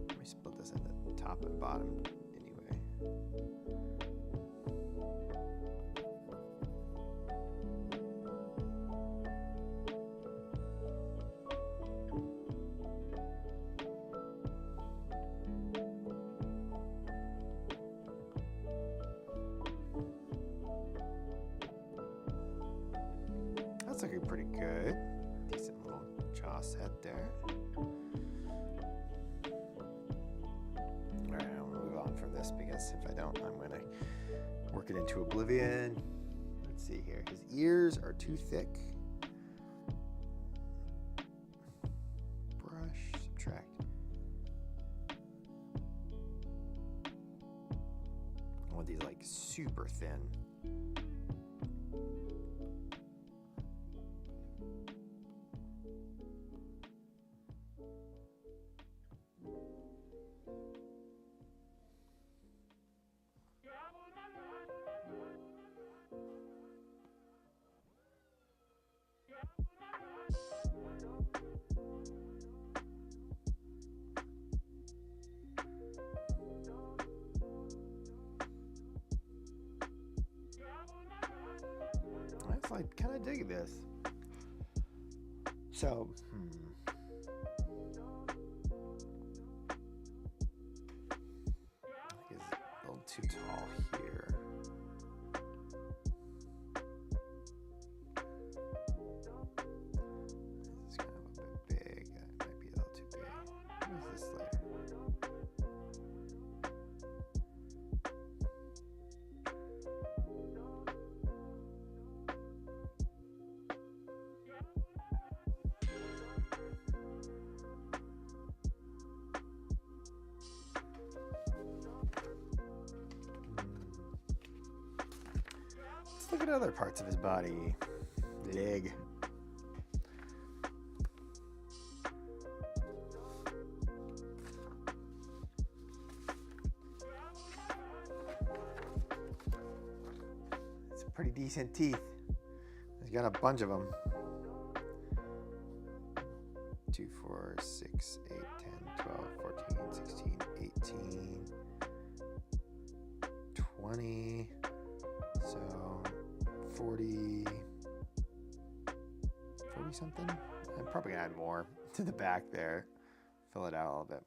Let me split this into top and bottom anyway. That's looking pretty good. Decent little jaw set there. Alright, I'll move on from this because if I don't, I'm going to work it into oblivion. Let's see here. His ears are too thick. Brush, subtract. I want these like super thin. I kind of dig this. So, I think it's a little too tall here. This is kind of a bit big. That might be a little too big. What is this layer? Look at other parts of his body. Leg. It's pretty decent teeth. He's got a bunch of them. 2, 4, 6, 8, 10, 12, 14, 16, 18, 20. So 40 something. I'm probably gonna add more to the back there. Fill it out a little bit.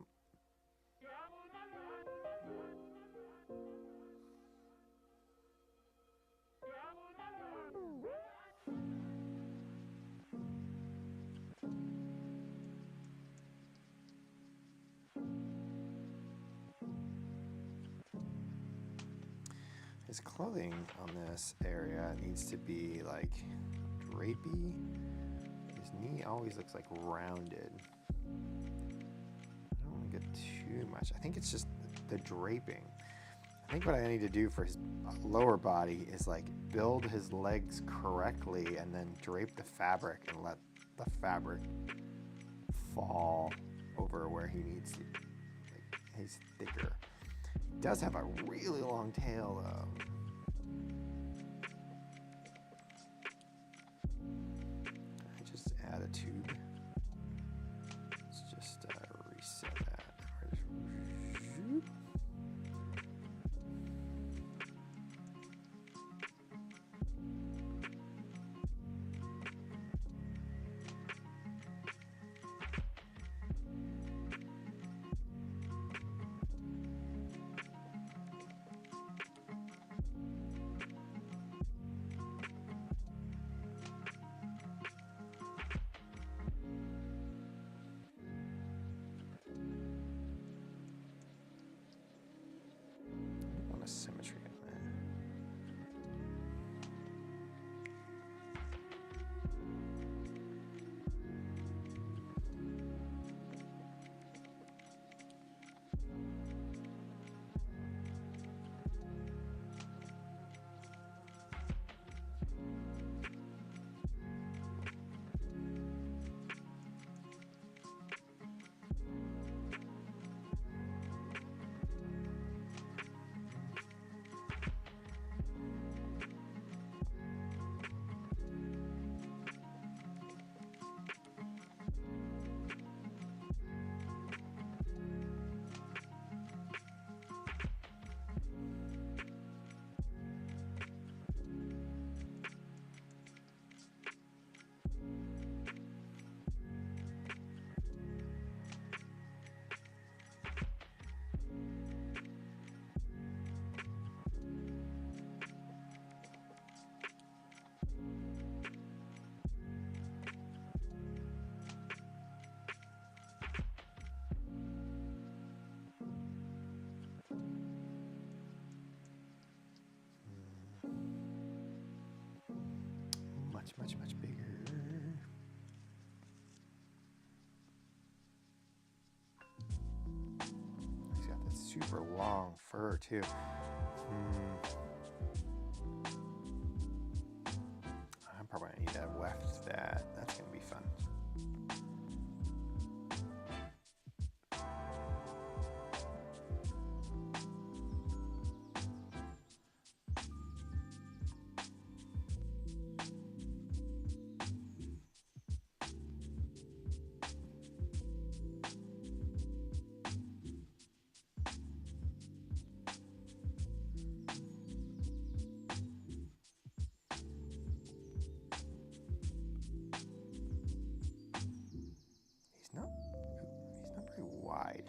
His clothing on this area needs to be like drapey. His knee always looks like rounded. I don't want to get too much. I think it's just the draping. I think what I need to do for his lower body is like build his legs correctly and then drape the fabric and let the fabric fall over where he needs to. Like, he's thicker. He does have a really long tail though. tube. Let's just reset that. Symmetry in there. Much bigger. He's got that super long fur too. I'm probably gonna need to weft that. That's gonna be fun. He's not very wide.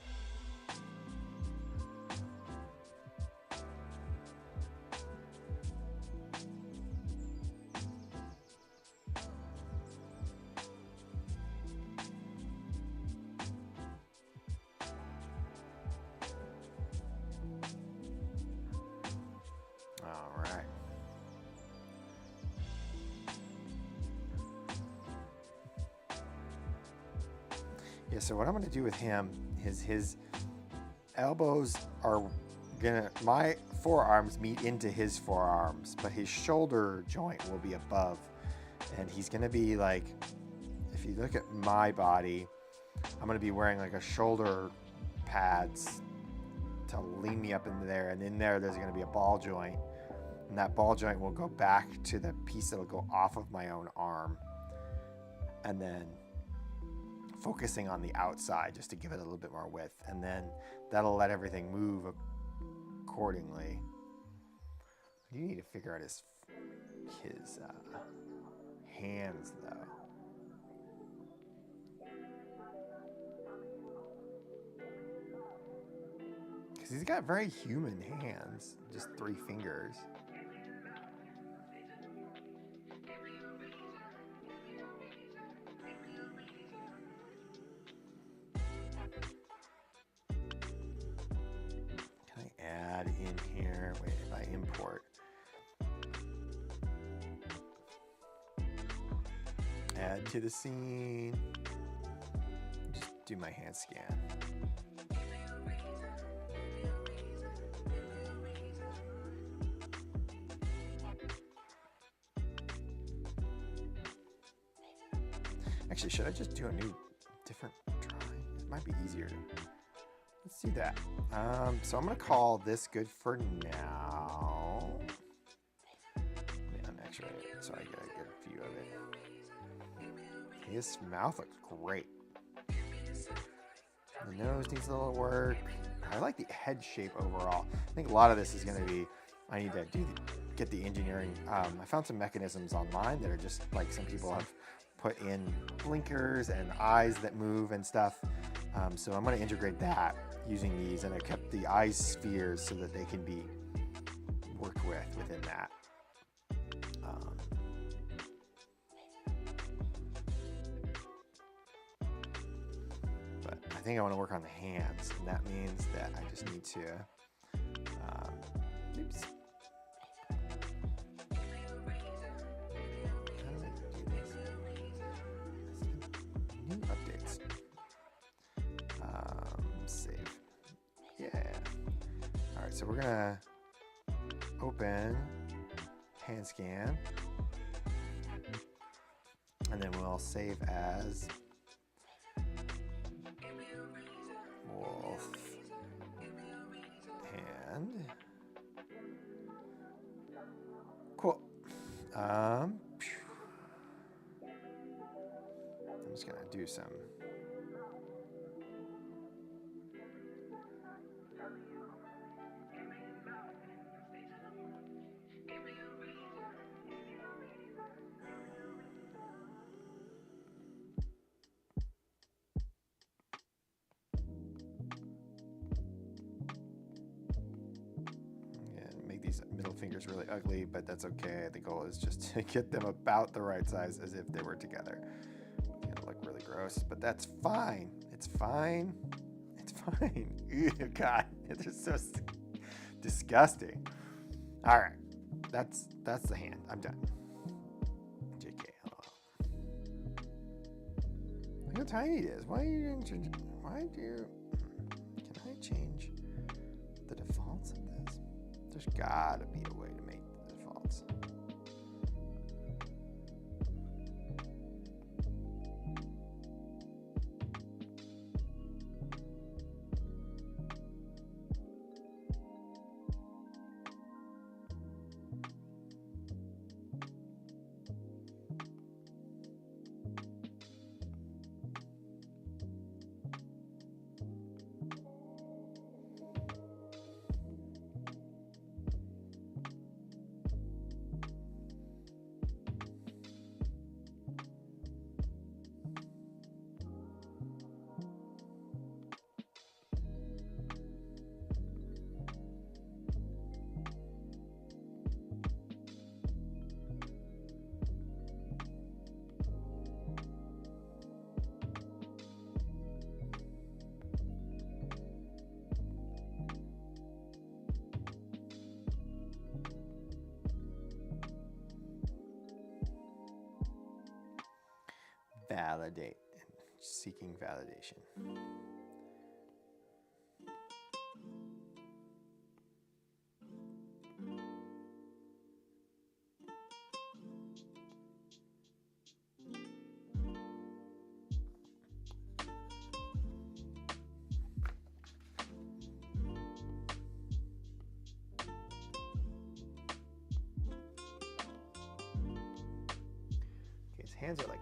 All right. Yeah, so what I'm going to do with him is his elbows are my forearms meet into his forearms, but his shoulder joint will be above. And he's going to be like, if you look at my body, I'm going to be wearing like a shoulder pads to lean me up into there. And in there's going to be a ball joint. And that ball joint will go back to the piece that'll go off of my own arm. And then focusing on the outside just to give it a little bit more width, and then that'll let everything move accordingly. I do need to figure out his hands though. Because he's got very human hands, just 3 fingers. In here, wait, if I import, add to the scene, just do my hand scan. Actually, should I just do a different drawing? It might be easier to. Let's do that. So I'm going to call this good for now. Yeah, actually, so I get a good view of it. His mouth looks great. The nose needs a little work. I like the head shape overall. I think a lot of this is going to be, I need to get the engineering. I found some mechanisms online that are just like some people have put in blinkers and eyes that move and stuff. So I'm going to integrate that using these, and I kept the eye spheres so that they can be worked within that. But I think I want to work on the hands, and that means that I just need to, oops. How do I do this? New updates. Save. Yeah. All right, so we're gonna open hand scan, and then we'll save as wolf hand. Cool. I'm just gonna do some. Middle fingers really ugly, but that's okay. The goal is just to get them about the right size as if they were together. It's gonna look really gross, but that's fine. It's fine. It's fine. Ew, God, it's just so disgusting. All right, that's the hand. I'm done. JK, look how tiny it is. Why do you? Can I change the defaults of this? There's gotta be a way to make the defaults. Validate. Seeking validation. Hands are like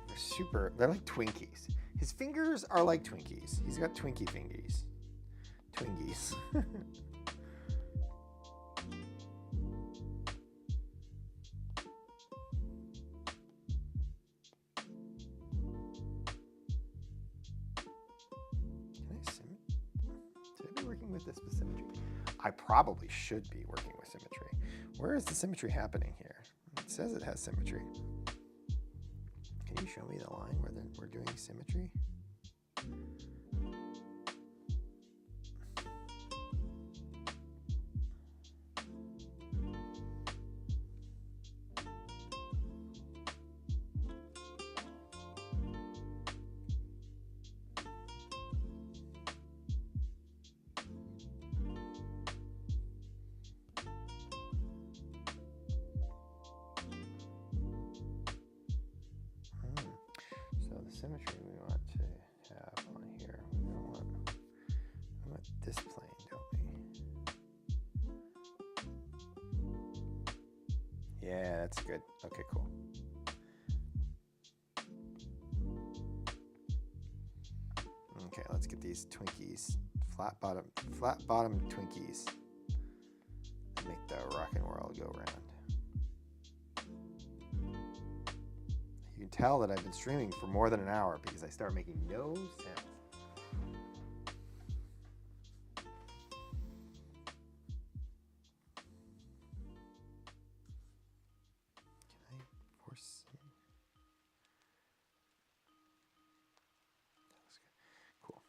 they're like Twinkies. His fingers are like Twinkies. He's got Twinkie fingies. Twinkies. Should I be working with this with symmetry? I probably should be working with symmetry. Where is the symmetry happening here? It says it has symmetry. Can you show me the line where we're doing symmetry? Symmetry we want to have on here. We want this plane, don't we? Yeah, that's good. Okay, cool. Okay, let's get these Twinkies. Flat bottom Twinkies. Make the rockin' world go round. You can tell that I've been streaming for more than an hour because I start making no sense. Can I force some? That was good. Cool.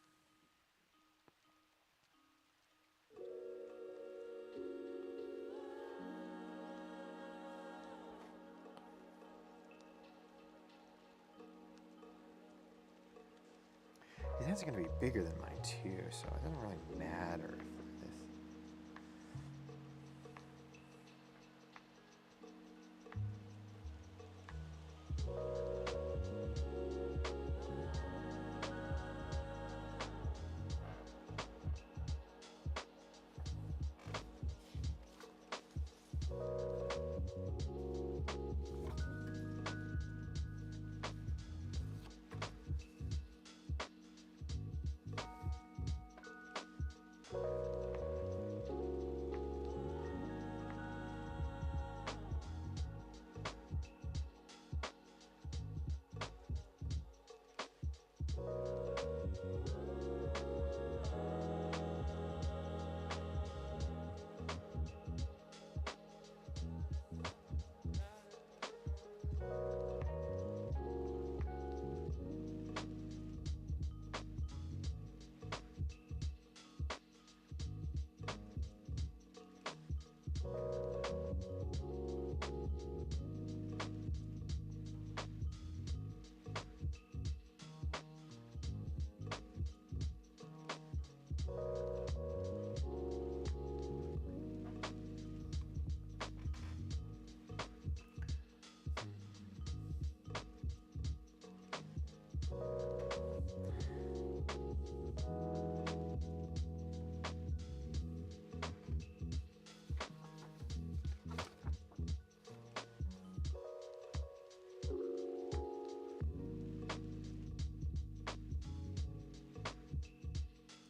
His hands are going to be bigger than mine too, so it doesn't really matter for this.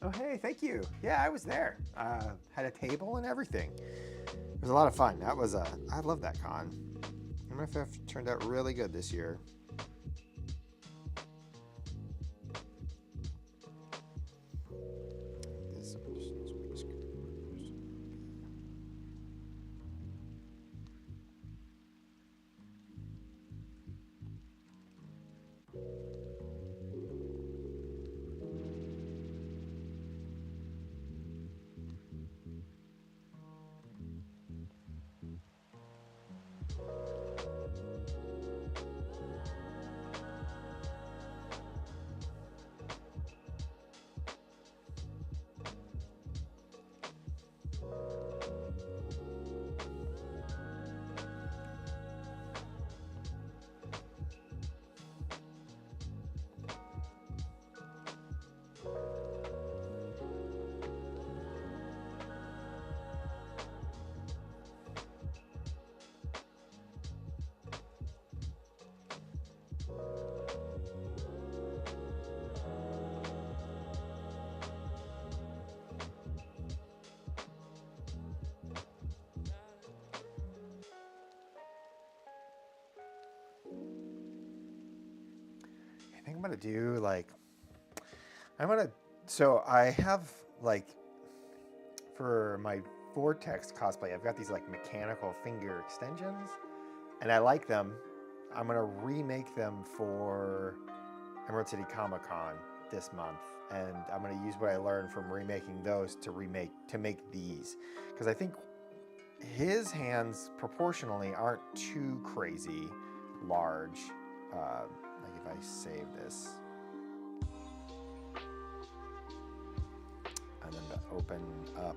Oh, hey, thank you. Yeah, I was there. Had a table and everything. It was a lot of fun. That was I love that con. MFF turned out really good this year. I think I'm gonna do like, so I have like, for my Vortex cosplay, I've got these like mechanical finger extensions and I like them. I'm gonna remake them for Emerald City Comic Con this month. And I'm gonna use what I learned from remaking those to make these. Because I think his hands proportionally aren't too crazy large. Like if I save this, and then to open up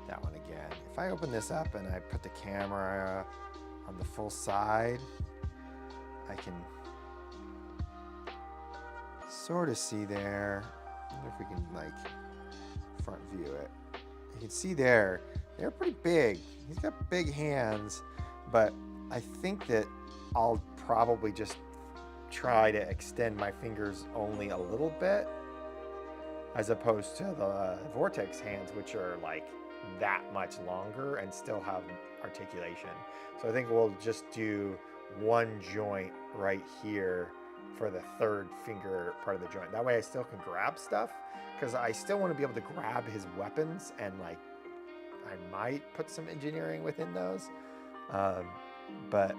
that one again. If I open this up and I put the camera on the full side, I can sort of see there. I wonder if we can like front view it. You can see there, they're pretty big. He's got big hands, but I think that I'll probably just try to extend my fingers only a little bit as opposed to the Vortex hands, which are like that much longer and still have articulation. So I think we'll just do one joint right here for the third finger part of the joint. That way I still can grab stuff, because I still want to be able to grab his weapons, and like I might put some engineering within those. But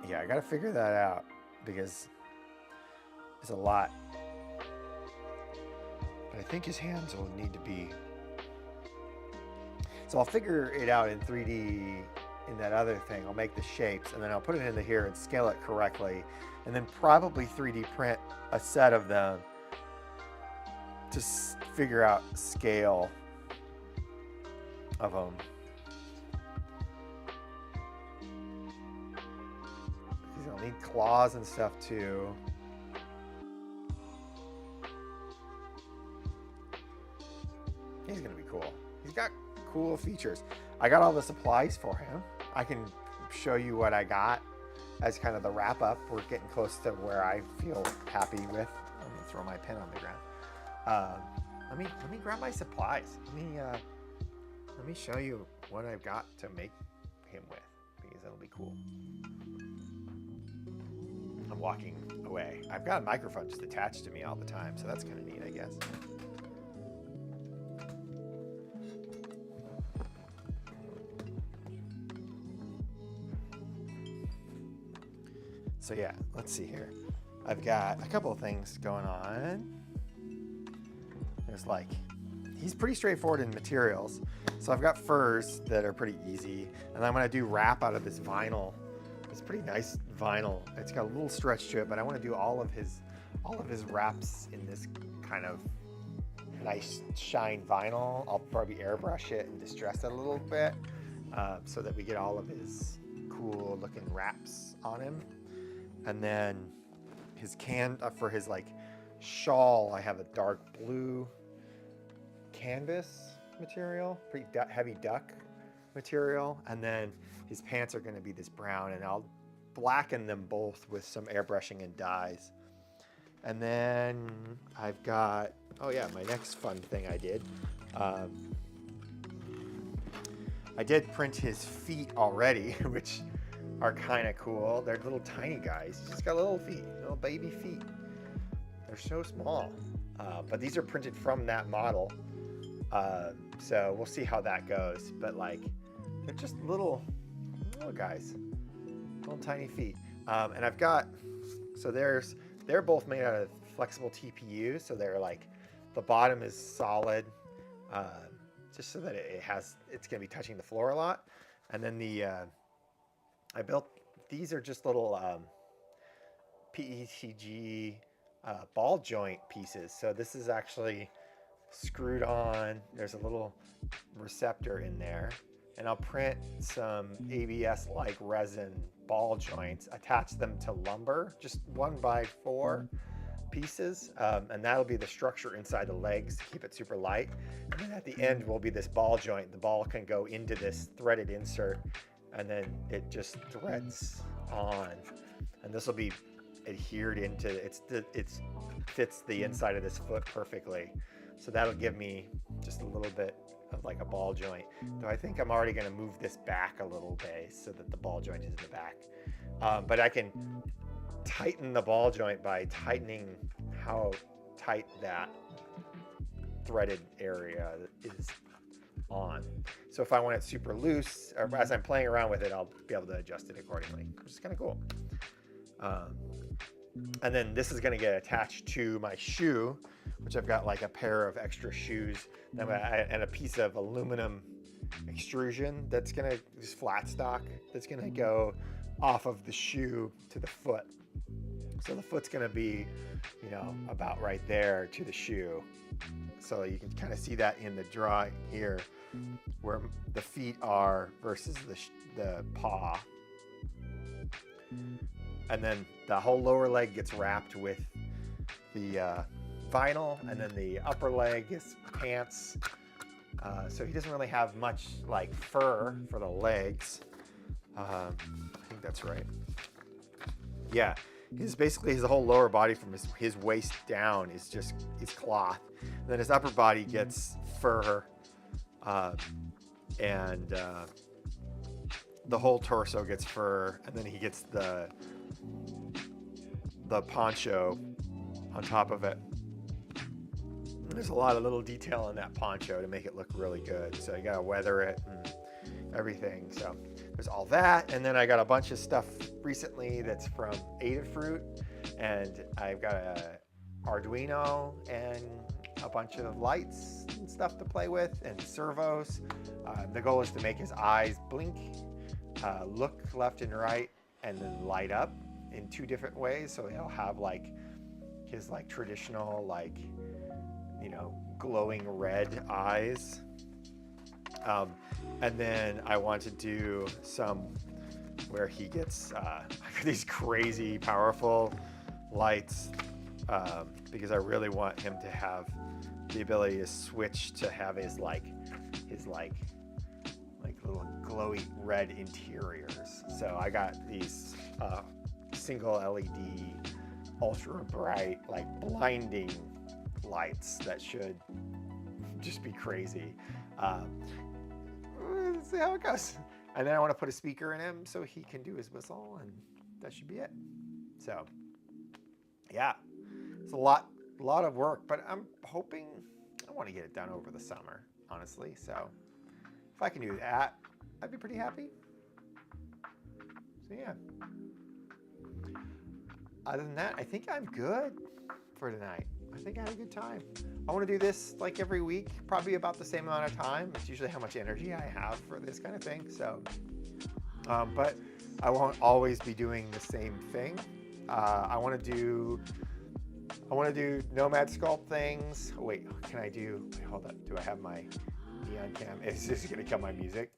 yeah, I got to figure that out, because it's a lot. But I think his hands will need to be. So I'll figure it out in 3D in that other thing. I'll make the shapes, and then I'll put it into here and scale it correctly, and then probably 3D print a set of them to figure out scale of them. Because you'll need claws and stuff too. He's gonna be cool. He's got cool features. I got all the supplies for him. I can show you what I got as kind of the wrap up. We're getting close to where I feel happy with. I'm gonna throw my pen on the ground. Let me grab my supplies. Let me show you what I've got to make him with, because that'll be cool. I'm walking away. I've got a microphone just attached to me all the time, so that's kind of neat, I guess. So yeah, let's see here. I've got a couple of things going on. There's like, he's pretty straightforward in materials. So I've got furs that are pretty easy. And I'm gonna do wrap out of this vinyl. It's pretty nice vinyl. It's got a little stretch to it, but I wanna do all of his wraps in this kind of nice shine vinyl. I'll probably airbrush it and distress it a little bit so that we get all of his cool looking wraps on him. And then his for his like shawl, I have a dark blue canvas material, pretty heavy duck material. And then his pants are gonna be this brown, and I'll blacken them both with some airbrushing and dyes. And then I've got, oh yeah, my next fun thing I did. I did print his feet already, which are kind of cool. They're little tiny guys. He's just got little feet, little baby feet. They're so small. But these are printed from that model. So we'll see how that goes. But like, they're just little guys, little tiny feet. And I've got, so they're both made out of flexible TPU. So they're like, the bottom is solid, just so that it's gonna be touching the floor a lot. And then I built, these are just little PETG ball joint pieces. So this is actually screwed on. There's a little receptor in there, and I'll print some ABS-like resin ball joints, attach them to lumber, just 1x4 pieces, and that'll be the structure inside the legs to keep it super light. And then at the end will be this ball joint. The ball can go into this threaded insert, and then it just threads on, and this will be adhered into it fits the inside of this foot perfectly. So that'll give me just a little bit of like a ball joint, though I think I'm already going to move this back a little bit so that the ball joint is in the back. But I can tighten the ball joint by tightening how tight that threaded area is on. So if I want it super loose, or as I'm playing around with it, I'll be able to adjust it accordingly, which is kind of cool. And then this is going to get attached to my shoe, which I've got like a pair of extra shoes and a piece of aluminum extrusion that's going to just flat stock that's going to go off of the shoe to the foot. So the foot's going to be, about right there to the shoe. So you can kind of see that in the drawing here, where the feet are versus the paw. And then the whole lower leg gets wrapped with the vinyl, and then the upper leg is pants. So he doesn't really have much like fur for the legs. I think that's right. Yeah, basically his whole lower body from his waist down is cloth. And then his upper body gets fur, and the whole torso gets fur, and then he gets the poncho on top of it. And there's a lot of little detail in that poncho to make it look really good. So you gotta weather it and everything. So there's all that, and then I got a bunch of stuff recently that's from Adafruit, and I've got a Arduino and a bunch of lights and stuff to play with, and servos. The goal is to make his eyes blink, look left and right, and then light up in 2 different ways. So he'll have like his like traditional like, you know, glowing red eyes. And then I want to do some where he gets these crazy powerful lights, because I really want him to have the ability to switch to have his little glowy red interiors. So I got these single LED ultra bright, like blinding lights that should just be crazy. Let's see how it goes. And then I want to put a speaker in him so he can do his whistle, and that should be it. So yeah, it's a lot of work, but I'm hoping I want to get it done over the summer, honestly. So if I can do that, I'd be pretty happy. So yeah. Other than that, I think I'm good for tonight. I think I had a good time. I want to do this like every week, probably about the same amount of time. It's usually how much energy I have for this kind of thing. So, but I won't always be doing the same thing. I want to do Nomad Sculpt things. Oh, wait, can I do? Wait, hold up. Do I have my neon cam? Is this going to come my music?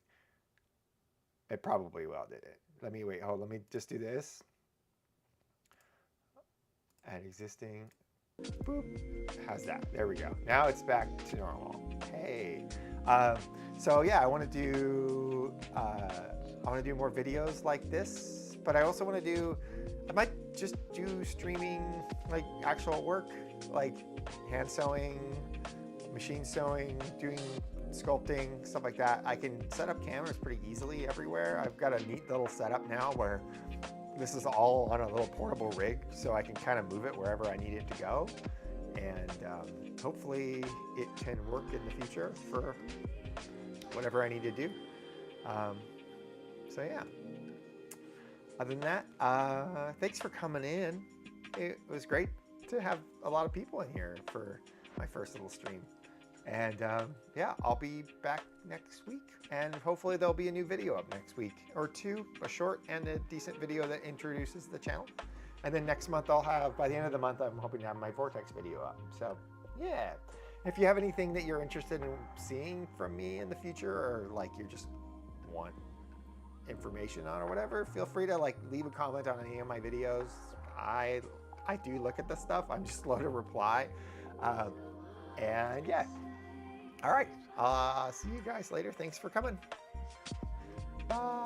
It probably will, did it? Let me wait. Hold. Let me just do this. Add existing. Boop. How's that? There we go. Now it's back to normal. Hey. So yeah, I want to do more videos like this, but I also want to I might just do streaming, like actual work, like hand sewing, machine sewing, doing sculpting, stuff like that. I can set up cameras pretty easily everywhere. I've got a neat little setup now where this is all on a little portable rig, so I can kind of move it wherever I need it to go. And hopefully it can work in the future for whatever I need to do. So yeah. Other than that, thanks for coming in. It was great to have a lot of people in here for my first little stream. And yeah, I'll be back next week, and hopefully there'll be a new video up next week, or 2, a short and a decent video that introduces the channel. And then next month by the end of the month, I'm hoping to have my Vortex video up. So yeah, if you have anything that you're interested in seeing from me in the future, or like you just want information on or whatever, feel free to like leave a comment on any of my videos. I do look at the stuff. I'm just slow to reply. And yeah. All right. See you guys later. Thanks for coming. Bye.